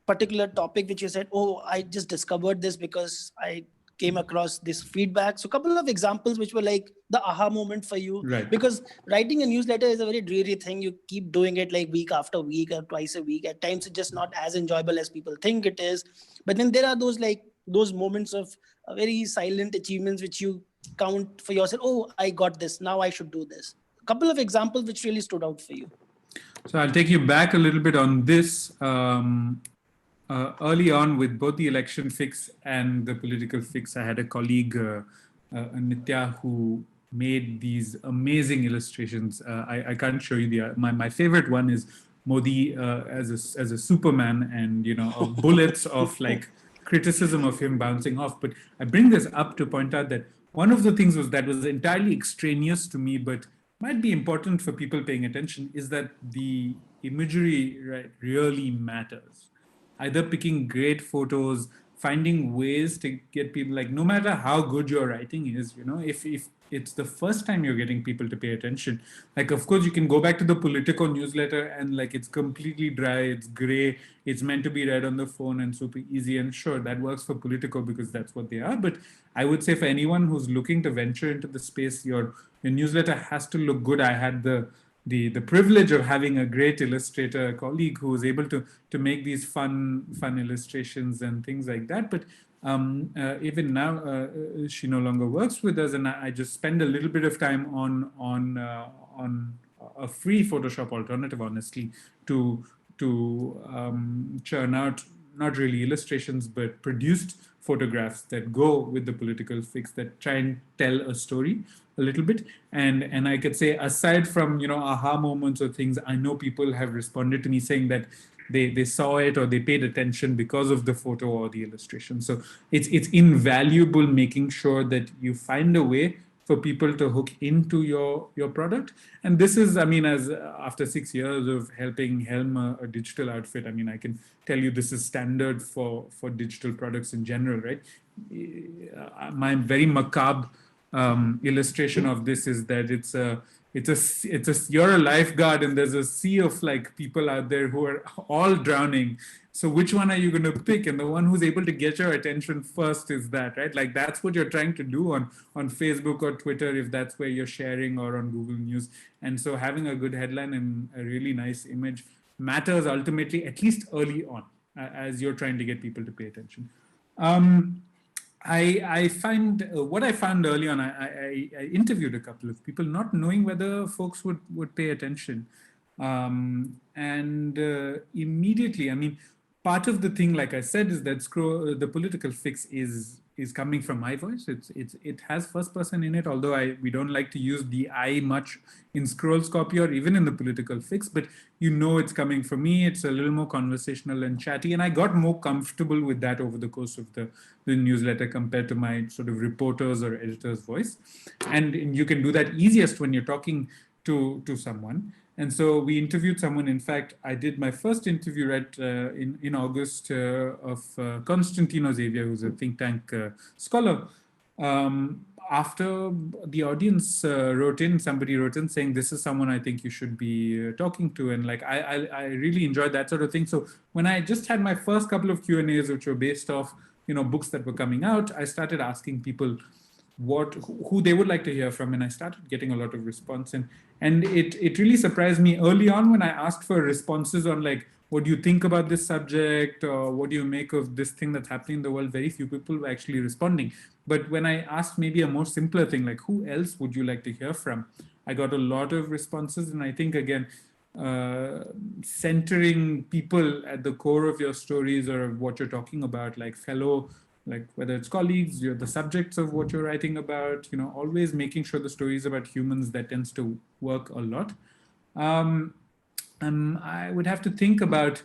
particular topic which you said, oh, I just discovered this because I came across this feedback? So a couple of examples which were like the aha moment for you. Right. Because writing a newsletter is a very dreary thing. You keep doing it like week after week or twice a week. At times it's just not as enjoyable as people think it is. But then there are those moments of very silent achievements which you count for yourself. Oh, I got this. Now I should do this. A couple of examples which really stood out for you. So I'll take you back a little bit on this. Early on with both the election fix and the political fix, I had a colleague, Nitya, who made these amazing illustrations. I can't show you my favorite one is Modi as a Superman, and of bullets of like criticism of him bouncing off. But I bring this up to point out that one of the things that was entirely extraneous to me, but might be important for people paying attention, is that the imagery, right, really matters. Either picking great photos, finding ways to get people, like, no matter how good your writing is, if it's the first time you're getting people to pay attention, like, of course you can go back to the Politico newsletter and like it's completely dry, it's gray, it's meant to be read on the phone and super easy, and sure, that works for Politico because that's what they are. But I would say for anyone who's looking to venture into the space, your newsletter has to look good. I had the privilege of having a great illustrator colleague who was able to make these fun illustrations and things like that. But even now, she no longer works with us, and I just spend a little bit of time on a free Photoshop alternative, honestly, to churn out not really illustrations but produced photographs that go with the political fix, that try and tell a story a little bit. And I could say, aside from aha moments or things, I know people have responded to me saying that they saw it or they paid attention because of the photo or the illustration. So it's invaluable making sure that you find a way for people to hook into your product. And this is, as after 6 years of helping helm a digital outfit, I can tell you this is standard for digital products in general, right? My very macabre illustration of this is that you're a lifeguard and there's a sea of like people out there who are all drowning. So which one are you going to pick? And the one who's able to get your attention first is that, right? Like that's what you're trying to do on Facebook or Twitter, if that's where you're sharing, or on Google News. And so having a good headline and a really nice image matters ultimately, at least early on, as you're trying to get people to pay attention. I find what I found early on, I interviewed a couple of people, not knowing whether folks would pay attention. And immediately, part of the thing, like I said, is that the political fix is coming from my voice. It has first person in it, although we don't like to use the I much in Scrolls copy or even in the political fix, but it's coming from me. It's a little more conversational and chatty, and I got more comfortable with that over the course of the newsletter compared to my sort of reporter's or editor's voice. And you can do that easiest when you're talking to someone. And so we interviewed someone. In fact, I did my first interview right in August of Constantino Xavier, who's a think tank scholar. After the audience somebody wrote in saying, this is someone I think you should be talking to. And like, I really enjoyed that sort of thing. So when I just had my first couple of Q&As, which were based off, books that were coming out, I started asking people who they would like to hear from, and I started getting a lot of response. And it really surprised me early on when I asked for responses on like, what do you think about this subject, or what do you make of this thing that's happening in the world, very few people were actually responding. But when I asked maybe a more simpler thing, like who else would you like to hear from, I got a lot of responses. And I think, again, centering people at the core of your stories or what you're talking about, like fellow, like whether it's colleagues, you're the subjects of what you're writing about, always making sure the stories about humans, that tends to work a lot. I would have to think about,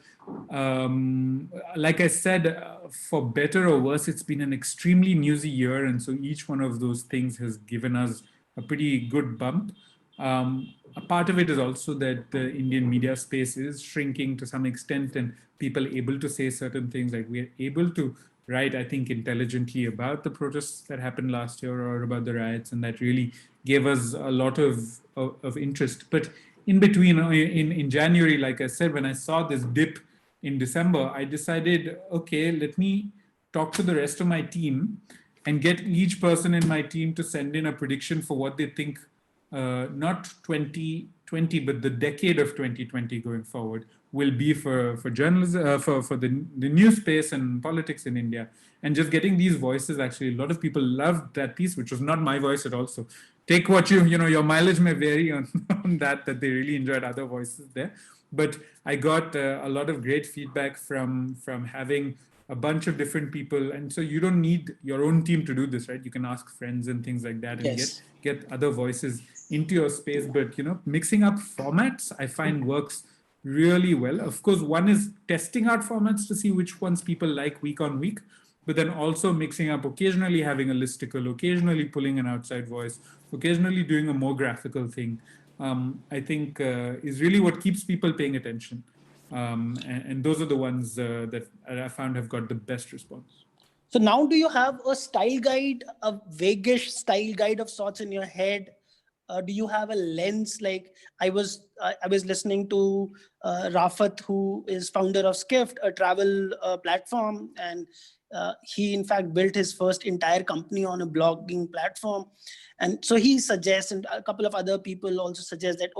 like I said, for better or worse, it's been an extremely newsy year. And so each one of those things has given us a pretty good bump. A part of it is also that the Indian media space is shrinking to some extent, and people able to say certain things, like we're able to write, I think, intelligently about the protests that happened last year or about the riots, and that really gave us a lot of interest. But in between, in January, like I said, when I saw this dip in December, I decided, okay, let me talk to the rest of my team and get each person in my team to send in a prediction for what they think, not 2020, but the decade of 2020 going forward will be for journalism, for the news space and politics in India. And just getting these voices, actually, a lot of people loved that piece, which was not my voice at all. So take what your mileage may vary on, on that they really enjoyed other voices there. But I got a lot of great feedback from having a bunch of different people. And so you don't need your own team to do this, right? You can ask friends and things like that, and Yes. get other voices into your space. But mixing up formats, I find, works really well. Of course, one is testing out formats to see which ones people like week on week, but then also mixing up, occasionally having a listicle, occasionally pulling an outside voice, occasionally doing a more graphical thing, I think is really what keeps people paying attention. And those are the ones that I found have got the best response. So now, do you have a style guide, a vaguish style guide of sorts in your head? Do you have a lens? Like I was listening to Rafat, who is founder of Skift, a travel platform, and he in fact built his first entire company on a blogging platform. And so he suggests, and a couple of other people also suggest that,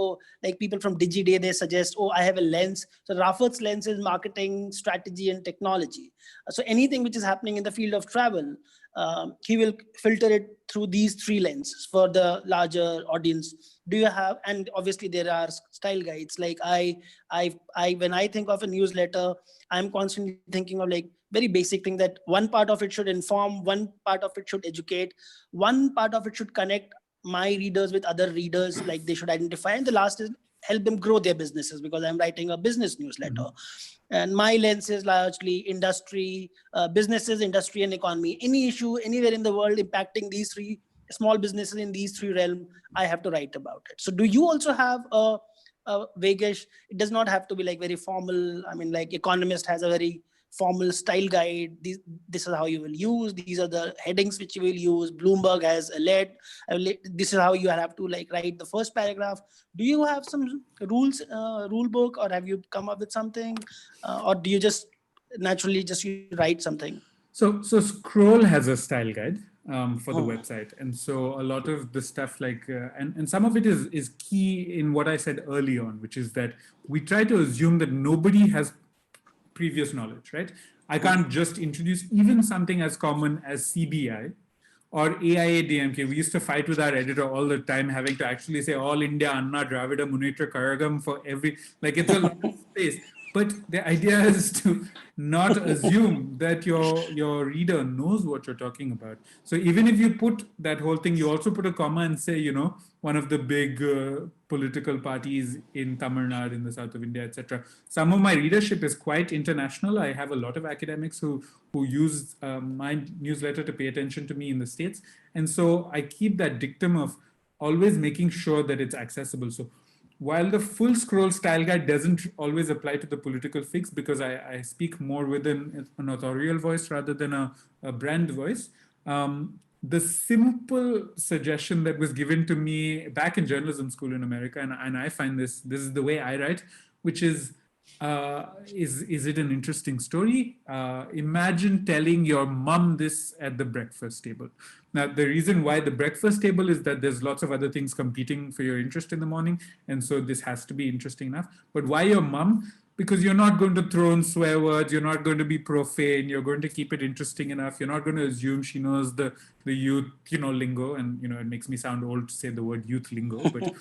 like people from DigiDay, they suggest, I have a lens. So Rafat's lens is marketing, strategy, and technology. So anything which is happening in the field of travel, he will filter it through these three lenses for the larger audience. Do you have, and obviously there are style guides. Like I when I think of a newsletter, I'm constantly thinking of like very basic thing, that one part of it should inform, one part of it should educate, one part of it should connect my readers with other readers, like they should identify, and the last is help them grow their businesses, because I'm writing a business newsletter. Mm-hmm. And my lens is largely industry, businesses, industry, and economy. Any issue anywhere in the world impacting these three small businesses in these three realms, I have to write about it. So do you also have a vaguish, it does not have to be like very formal. I mean, like Economist has a very formal style guide. This is how you will use, these are the headings which you will use. Bloomberg has a lead, this is how you have to like write the first paragraph. Do you have some rules, rule book, or have you come up with something, or do you just naturally just you write something? So Scroll has a style guide for the website, and so a lot of the stuff, like and some of it is key in what I said early on, which is that we try to assume that nobody has previous knowledge, right? I can't just introduce even something as common as CBI or AIADMK. We used to fight with our editor all the time, having to actually say All India Anna Dravida Munitra Karagam for every, like it's a lot of space. But the idea is to not assume that your reader knows what you're talking about. So even if you put that whole thing, you also put a comma and say, one of the big political parties in Tamil Nadu, in the south of India, etc. Some of my readership is quite international. I have a lot of academics who use my newsletter to pay attention to me in the States. And so I keep that dictum of always making sure that it's accessible. So while the full Scroll style guide doesn't always apply to the political fix, because I speak more within an authorial voice rather than a brand voice, the simple suggestion that was given to me back in journalism school in America, and I find this is the way I write, which is it an interesting story? Imagine telling your mom this at the breakfast table. Now, the reason why the breakfast table is that there's lots of other things competing for your interest in the morning, and so this has to be interesting enough. But why your mom? because you're not going to throw in swear words, you're not going to be profane, you're going to keep it interesting enough, you're not going to assume she knows the youth, lingo, and, it makes me sound old to say the word youth lingo, but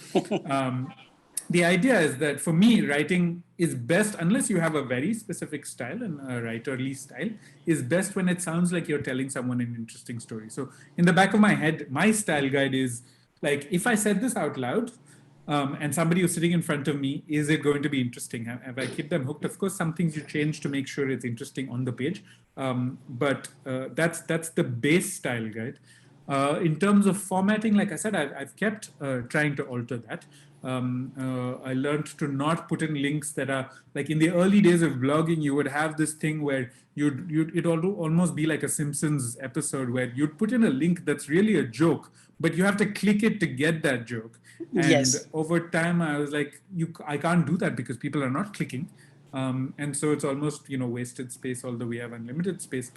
the idea is that for me, writing is best, unless you have a very specific style, and a writerly style is best when it sounds like you're telling someone an interesting story. So in the back of my head, my style guide is like, if I said this out loud, and somebody who's sitting in front of me, is it going to be interesting? Have I keep them hooked? Of course, some things you change to make sure it's interesting on the page, but that's the base style guide. In terms of formatting, like I said, I've kept trying to alter that. I learned to not put in links that are like, in the early days of blogging, you would have this thing where it'd almost be like a Simpsons episode where you'd put in a link that's really a joke, but you have to click it to get that joke. And Yes. over time, I was like, I can't do that because people are not clicking. And so it's almost, wasted space, although we have unlimited space.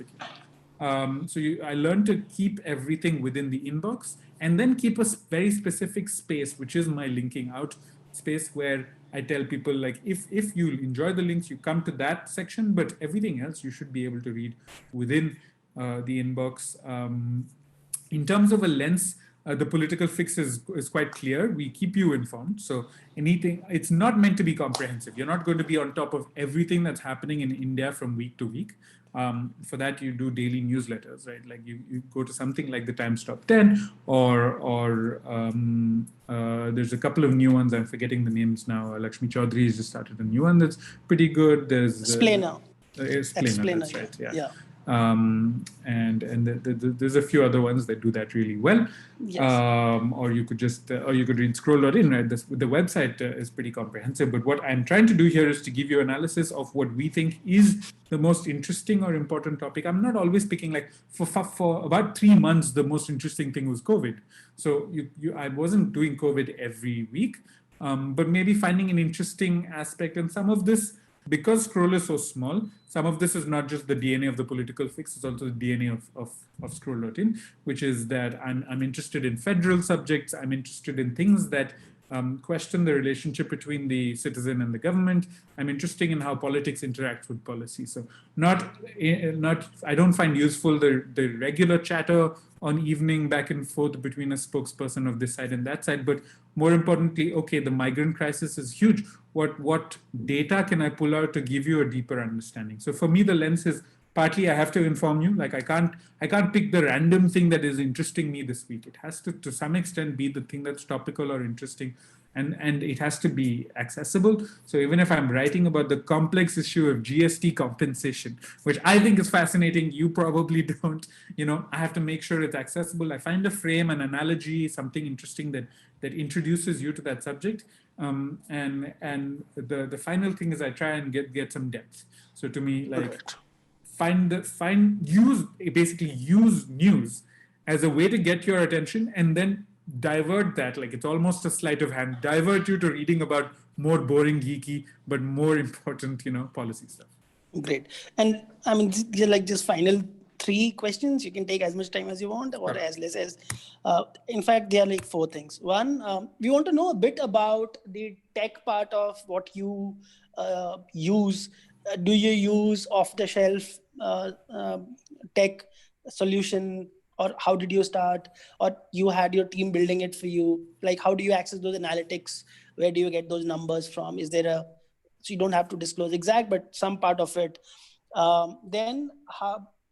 I learned to keep everything within the inbox, and then keep a very specific space, which is my linking out space, where I tell people, like, if you enjoy the links, you come to that section, but everything else you should be able to read within the inbox. In terms of a lens, the political fix is quite clear. We keep you informed. So anything, it's not meant to be comprehensive. You're not going to be on top of everything that's happening in India from week to week. For that, you do daily newsletters, right? Like you go to something like the Times Top 10, or there's a couple of new ones. I'm forgetting the names now. Lakshmi Chaudhary has just started a new one that's pretty good. There's Explainer. Explainer, that's right. Yeah. And there's a few other ones that do that really well. Yes. Or you could read Scroll.in, right? The website is pretty comprehensive, but what I'm trying to do here is to give you analysis of what we think is the most interesting or important topic. I'm not always picking, like, for about 3 months, the most interesting thing was COVID. So I wasn't doing COVID every week, but maybe finding an interesting aspect. And some of this, because Scroll is so small, some of this is not just the DNA of the political fix, it's also the DNA of Scroll.in, which is that I'm interested in federal subjects. I'm interested in things that question the relationship between the citizen and the government. I'm interested in how politics interacts with policy. So I don't find useful the regular chatter on evening back and forth between a spokesperson of this side and that side, but more importantly, okay, the migrant crisis is huge. What data can I pull out to give you a deeper understanding? So for me, the lens is partly I have to inform you. Like I can't pick the random thing that is interesting me this week. It has to some extent be the thing that's topical or interesting, and it has to be accessible. So even if I'm writing about the complex issue of GST compensation, which I think is fascinating, you probably don't, I have to make sure it's accessible. I find a frame, an analogy, something interesting that introduces you to that subject. And the final thing is I try and get some depth. So to me, like, use news as a way to get your attention, and then divert that, like it's almost a sleight of hand, divert you to reading about more boring, geeky, but more important, policy stuff. Great. And I mean, like just final 3 questions. You can take as much time as you want, or as less as. In fact, there are like 4 things. One, we want to know a bit about the tech part of what you use. Do you use off-the-shelf tech solution, or how did you start, or you had your team building it for you? Like, how do you access those analytics? Where do you get those numbers from? Is there so you don't have to disclose exact, but some part of it. Then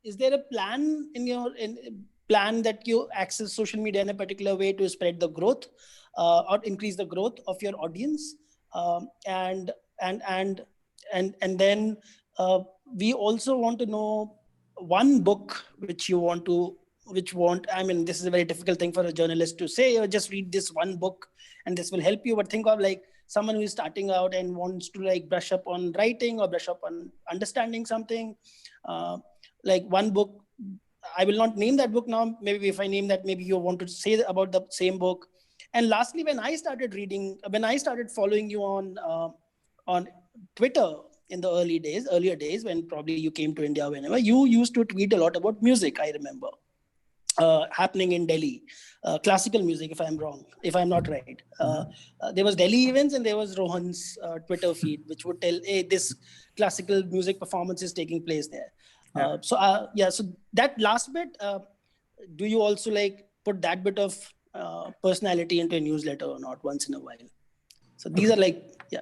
is there a plan plan that you access social media in a particular way to spread the growth or increase the growth of your audience? And then we also want to know one book which you want to, I mean, this is a very difficult thing for a journalist to say, or just read this one book and this will help you. But think of like someone who is starting out and wants to like brush up on writing or brush up on understanding something. Like one book, I will not name that book now. Maybe if I name that, maybe you want to say about the same book. And lastly, when I started following you on Twitter in the earlier days, when probably you came to India, whenever, you used to tweet a lot about music, I remember. happening in Delhi. Classical music, if I'm not right. There was Delhi events and there was Rohan's Twitter feed, which would tell, hey, this classical music performance is taking place there. So that last bit, do you also like put that bit of personality into a newsletter or not once in a while? So these are like, yeah.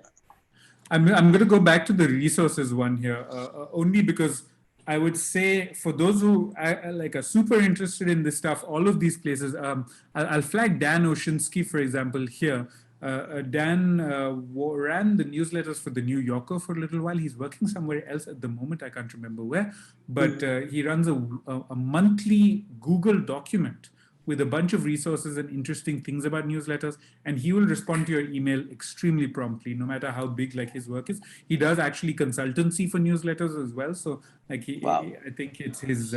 I'm going to go back to the resources one here, only because I would say for those who are super interested in this stuff, all of these places, I'll flag Dan Oshinsky, for example, here. Dan ran the newsletters for the New Yorker for a little while. He's working somewhere else at the moment. I can't remember where, but he runs a monthly Google document with a bunch of resources and interesting things about newsletters, and he will respond to your email extremely promptly, no matter how big like his work is. He does actually consultancy for newsletters as well, so like I think it's his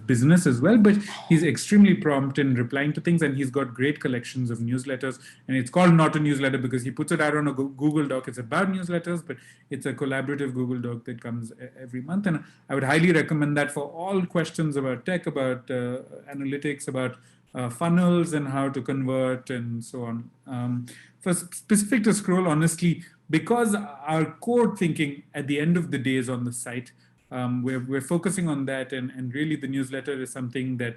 business as well, but he's extremely prompt in replying to things, and he's got great collections of newsletters. And it's called Not a Newsletter because he puts it out on a Google Doc. It's about newsletters, but it's a collaborative Google Doc that comes every month, and I would highly recommend that for all questions about tech, about analytics, about funnels and how to convert and so on. For specific to Scroll, honestly, because our core thinking at the end of the day is on the site, we're focusing on that, and really the newsletter is something that,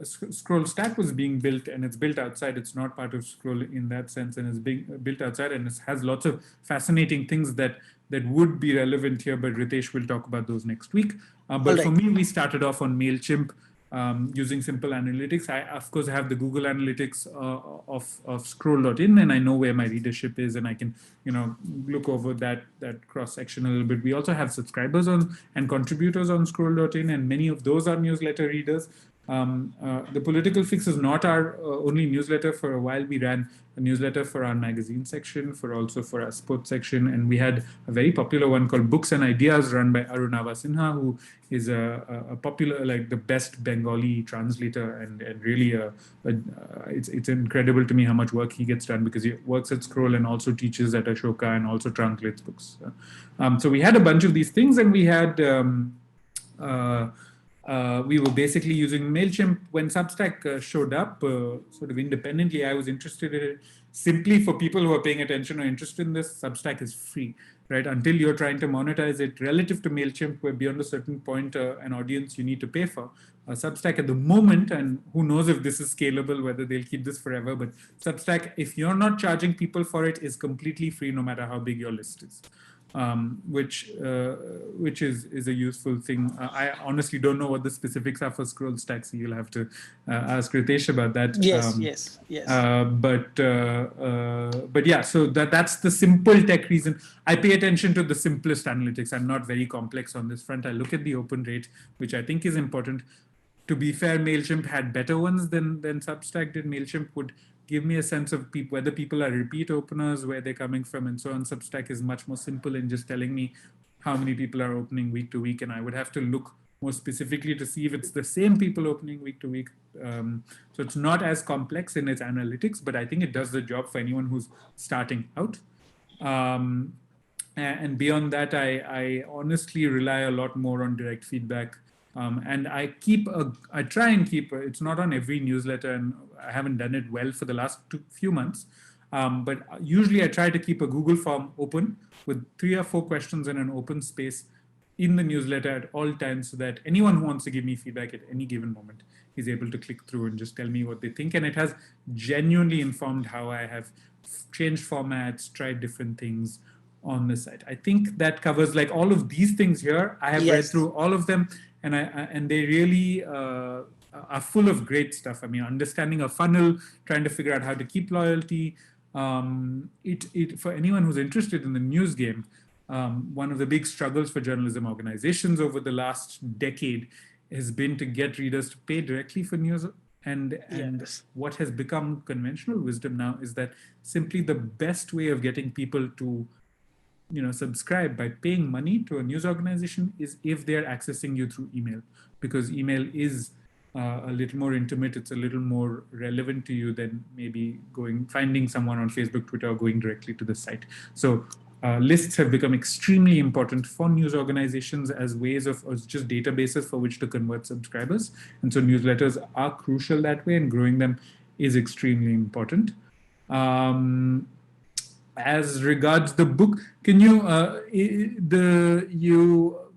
Scroll Stack was being built, and it's built outside. It's not part of Scroll in that sense, and it's being built outside, and it has lots of fascinating things that would be relevant here, but Ritesh will talk about those next week. But for me, we started off on MailChimp, using simple analytics. I, of course, have the Google Analytics of Scroll.in, and I know where my readership is, and I can, look over that cross section a little bit. We also have subscribers on and contributors on Scroll.in, and many of those are newsletter readers. The Political Fix is not our only newsletter. For a while, we ran a newsletter for our magazine section, also for our sports section, and we had a very popular one called Books and Ideas, run by Arunava Sinha, who is a popular, like the best Bengali translator, and really it's incredible to me how much work he gets done, because he works at Scroll and also teaches at Ashoka and also translates books. So we had a bunch of these things, and we had we were basically using MailChimp. When Substack showed up sort of independently, I was interested in it simply for people who are paying attention or interested in this. Substack is free, right? Until you're trying to monetize it relative to MailChimp, where beyond a certain point, an audience you need to pay for. Substack at the moment, and who knows if this is scalable, whether they'll keep this forever, but Substack, if you're not charging people for it, is completely free no matter how big your list is. Which is a useful thing. I honestly don't know what the specifics are for Scroll Stack, so you'll have to ask Ritesh about that. Yes. But yeah, so that's the simple tech reason. I pay attention to the simplest analytics. I'm not very complex on this front. I look at the open rate, which I think is important. To be fair, MailChimp had better ones than Substack did. MailChimp would give me a sense of whether people are repeat openers, where they're coming from, and so on. Substack is much more simple in just telling me how many people are opening week to week, and I would have to look more specifically to see if it's the same people opening week to week. So it's not as complex in its analytics, but I think it does the job for anyone who's starting out. And beyond that, I honestly rely a lot more on direct feedback. And I try and keep, it's not on every newsletter, and I haven't done it well for the last few months. But usually I try to keep a Google form open with 3 or 4 questions in an open space in the newsletter at all times, so that anyone who wants to give me feedback at any given moment is able to click through and just tell me what they think. And it has genuinely informed how I have changed formats, tried different things on the site. I think that covers like all of these things here. I have read through all of them, and they really are full of great stuff. I mean, understanding a funnel, trying to figure out how to keep loyalty. For anyone who's interested in the news game, one of the big struggles for journalism organizations over the last decade has been to get readers to pay directly for news. And what has become conventional wisdom now is that simply the best way of getting people to subscribe by paying money to a news organization is if they're accessing you through email, because email is a little more intimate. It's a little more relevant to you than maybe finding someone on Facebook, Twitter, or going directly to the site. So lists have become extremely important for news organizations as ways of as just databases for which to convert subscribers. And so newsletters are crucial that way, and growing them is extremely important. As regards the book, can you,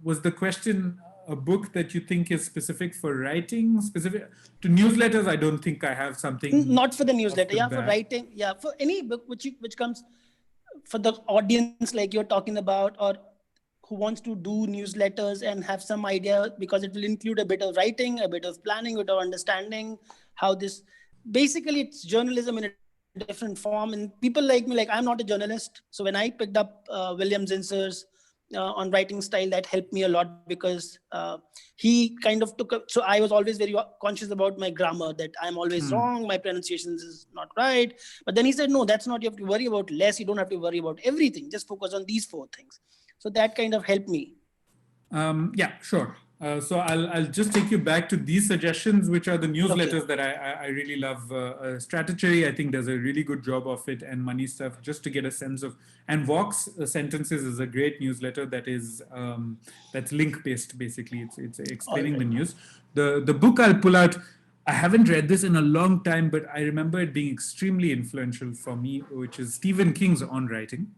was the question a book that you think is specific for writing, specific to newsletters? I don't think I have something. Not for the newsletter, yeah, for writing, yeah, for any book which comes for the audience like you're talking about, or who wants to do newsletters and have some idea, because it will include a bit of writing, a bit of planning, a bit of understanding how this, basically it's journalism in a different form. And people like me, like I'm not a journalist. So when I picked up William Zinsser's on writing style, that helped me a lot, because he kind of so I was always very conscious about my grammar, that I'm always wrong, my pronunciations is not right. But then he said, no, that's not, you have to worry about less, you don't have to worry about everything, just focus on these 4 things. So that kind of helped me. Yeah, sure. So I'll just take you back to these suggestions, which are the newsletters that I really love. Strategy, I think, does a really good job of it, and Money Stuff, just to get a sense of. And Vox Sentences is a great newsletter that is that's link based. Basically, it's explaining the news. The book I'll pull out. I haven't read this in a long time, but I remember it being extremely influential for me, which is Stephen King's On Writing.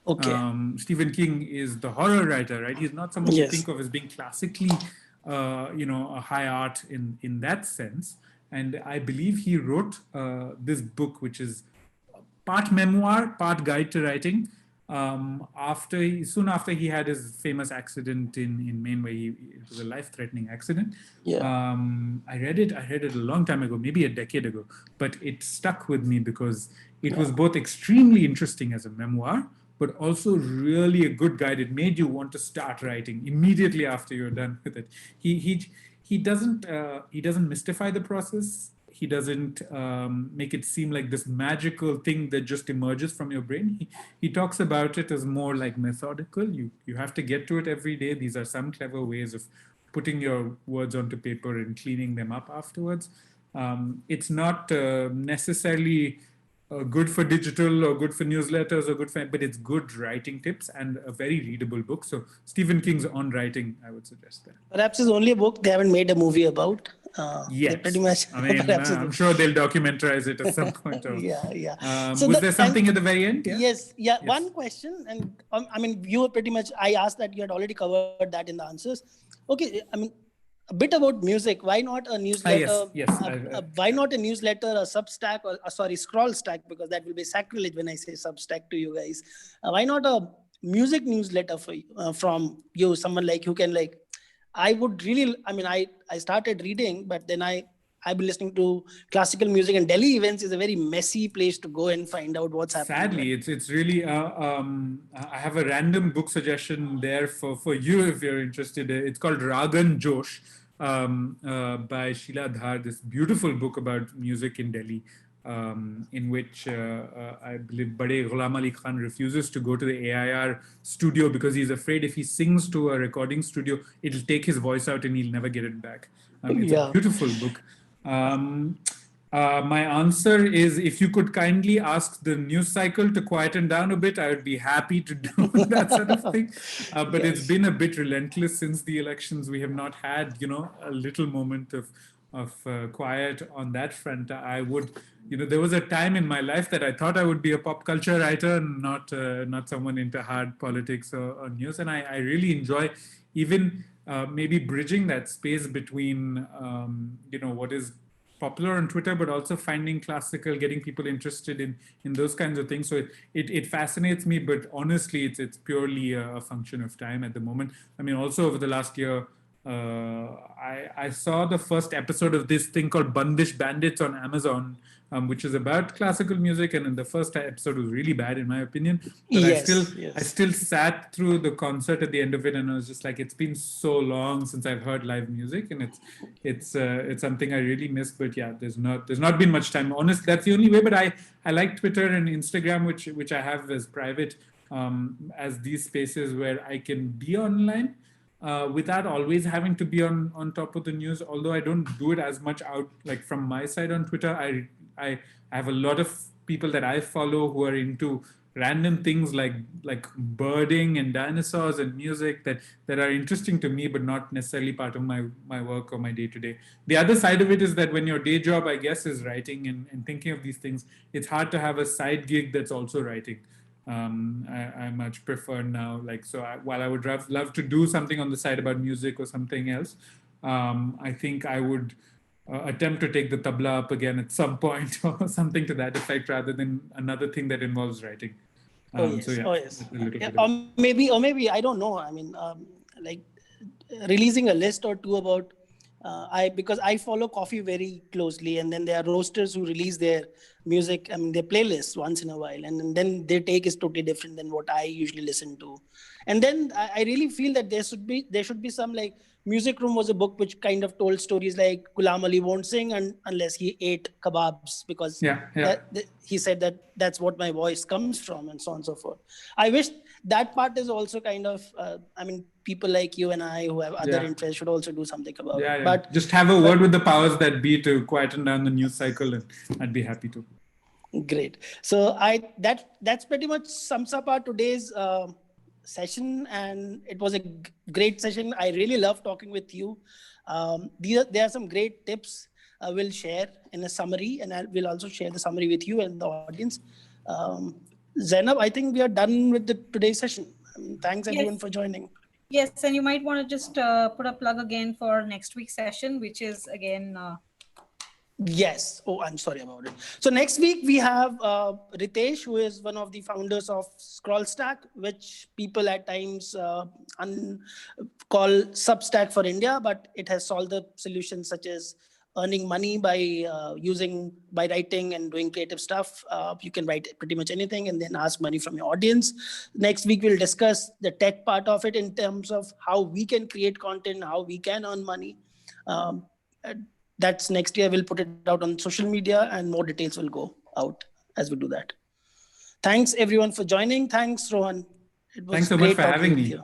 Okay. Stephen King is the horror writer, right? He's not someone you think of as being classically, a high art in that sense. And I believe he wrote this book, which is part memoir, part guide to writing. Soon after he had his famous accident in Maine, where it was a life-threatening accident. Yeah. I read it a long time ago, maybe a decade ago, but it stuck with me because it was both extremely interesting as a memoir, but also really a good guide. It made you want to start writing immediately after you're done with it. He doesn't mystify the process. He doesn't make it seem like this magical thing that just emerges from your brain. He talks about it as more like methodical. You have to get to it every day. These are some clever ways of putting your words onto paper and cleaning them up afterwards. It's not necessarily good for digital or good for newsletters or good for, but it's good writing tips and a very readable book. So Stephen King's On Writing, I would suggest that. Perhaps it's only a book they haven't made a movie about. Yes, pretty much. I mean, I'm sure they'll documentize it at some point. Yeah. So was there something at the very end? Yeah? Yes. One question, and I mean, you were pretty much, I asked that, you had already covered that in the answers. Okay, I mean, a bit about music. Why not a newsletter? Why not a newsletter, a Substack, or Scroll Stack, because that will be sacrilege when I say Substack to you guys. Why not a music newsletter for you, from you, someone like who can like, I would really, I mean, I started reading, but then I've been listening to classical music, and Delhi events is a very messy place to go and find out what's happening. Sadly, it's really, I have a random book suggestion there for you if you're interested. It's called Ragan Josh by Sheila Dhar, this beautiful book about music in Delhi, in which I believe Bade Ghulam Ali Khan refuses to go to the AIR studio because he's afraid if he sings to a recording studio, it'll take his voice out and he'll never get it back. It's a beautiful book. My answer is, if you could kindly ask the news cycle to quieten down a bit, I would be happy to do that sort of thing. But it's been a bit relentless since the elections. We have not had, a little moment of quiet on that front. I would, there was a time in my life that I thought I would be a pop culture writer and not someone into hard politics or news. And I really enjoy even maybe bridging that space between, what is popular on Twitter, but also finding classical, getting people interested in those kinds of things. So it fascinates me, but honestly, it's purely a function of time at the moment. I mean, also over the last year, I saw the first episode of this thing called Bandish Bandits on Amazon, which is about classical music, and the first episode was really bad in my opinion. But I still sat through the concert at the end of it, and I was just like, it's been so long since I've heard live music, and it's something I really miss. But yeah, there's not been much time. Honestly, that's the only way. But I like Twitter and Instagram, which I have as private, as these spaces where I can be online. Without always having to be on top of the news, although I don't do it as much out like from my side on Twitter. I have a lot of people that I follow who are into random things like birding and dinosaurs and music that are interesting to me, but not necessarily part of my work or my day to day. The other side of it is that when your day job, I guess, is writing and thinking of these things, it's hard to have a side gig that's also writing. I much prefer now, like, so while I would love to do something on the side about music or something else, I think I would attempt to take the tabla up again at some point or something to that effect, rather than another thing that involves writing. So yeah, Oh yes. a little Yeah, bit of or maybe I don't know. I mean, like releasing a list or two about because I follow coffee very closely, and then there are roasters who release their music, I mean their playlists once in a while, and then their take is totally different than what I usually listen to. And then I really feel that there should be some, like, Music Room was a book which kind of told stories like Ghulam Ali won't sing unless he ate kebabs, because yeah. he said that that's what my voice comes from, and so on and so forth. I wish that part is also kind of, I mean, people like you and I who have other Yeah. interests should also do something about it. Yeah. Just have a word with the powers that be to quieten down the news cycle, and I'd be happy to. Great. So that's pretty much sums up our today's session, and it was a great session. I really love talking with you. There are some great tips we'll share in a summary, and we'll also share the summary with you and the audience. Zainab, I think we are done with the today's session. Thanks everyone Yes. for joining. Yes, and you might want to just put a plug again for next week's session, which is again. Yes. Oh, I'm sorry about it. So next week we have Ritesh, who is one of the founders of ScrollStack, which people at times call Substack for India, but it has solved the solutions such as earning money by writing and doing creative stuff. You can write pretty much anything and then ask money from your audience. Next week we'll discuss the tech part of it in terms of how we can create content, how we can earn money. Um, that's next year. We'll put it out on social media, and more details will go out as we do that. Thanks everyone for joining. Thanks, Rohan. It was Thanks so much great for talking having with me. you.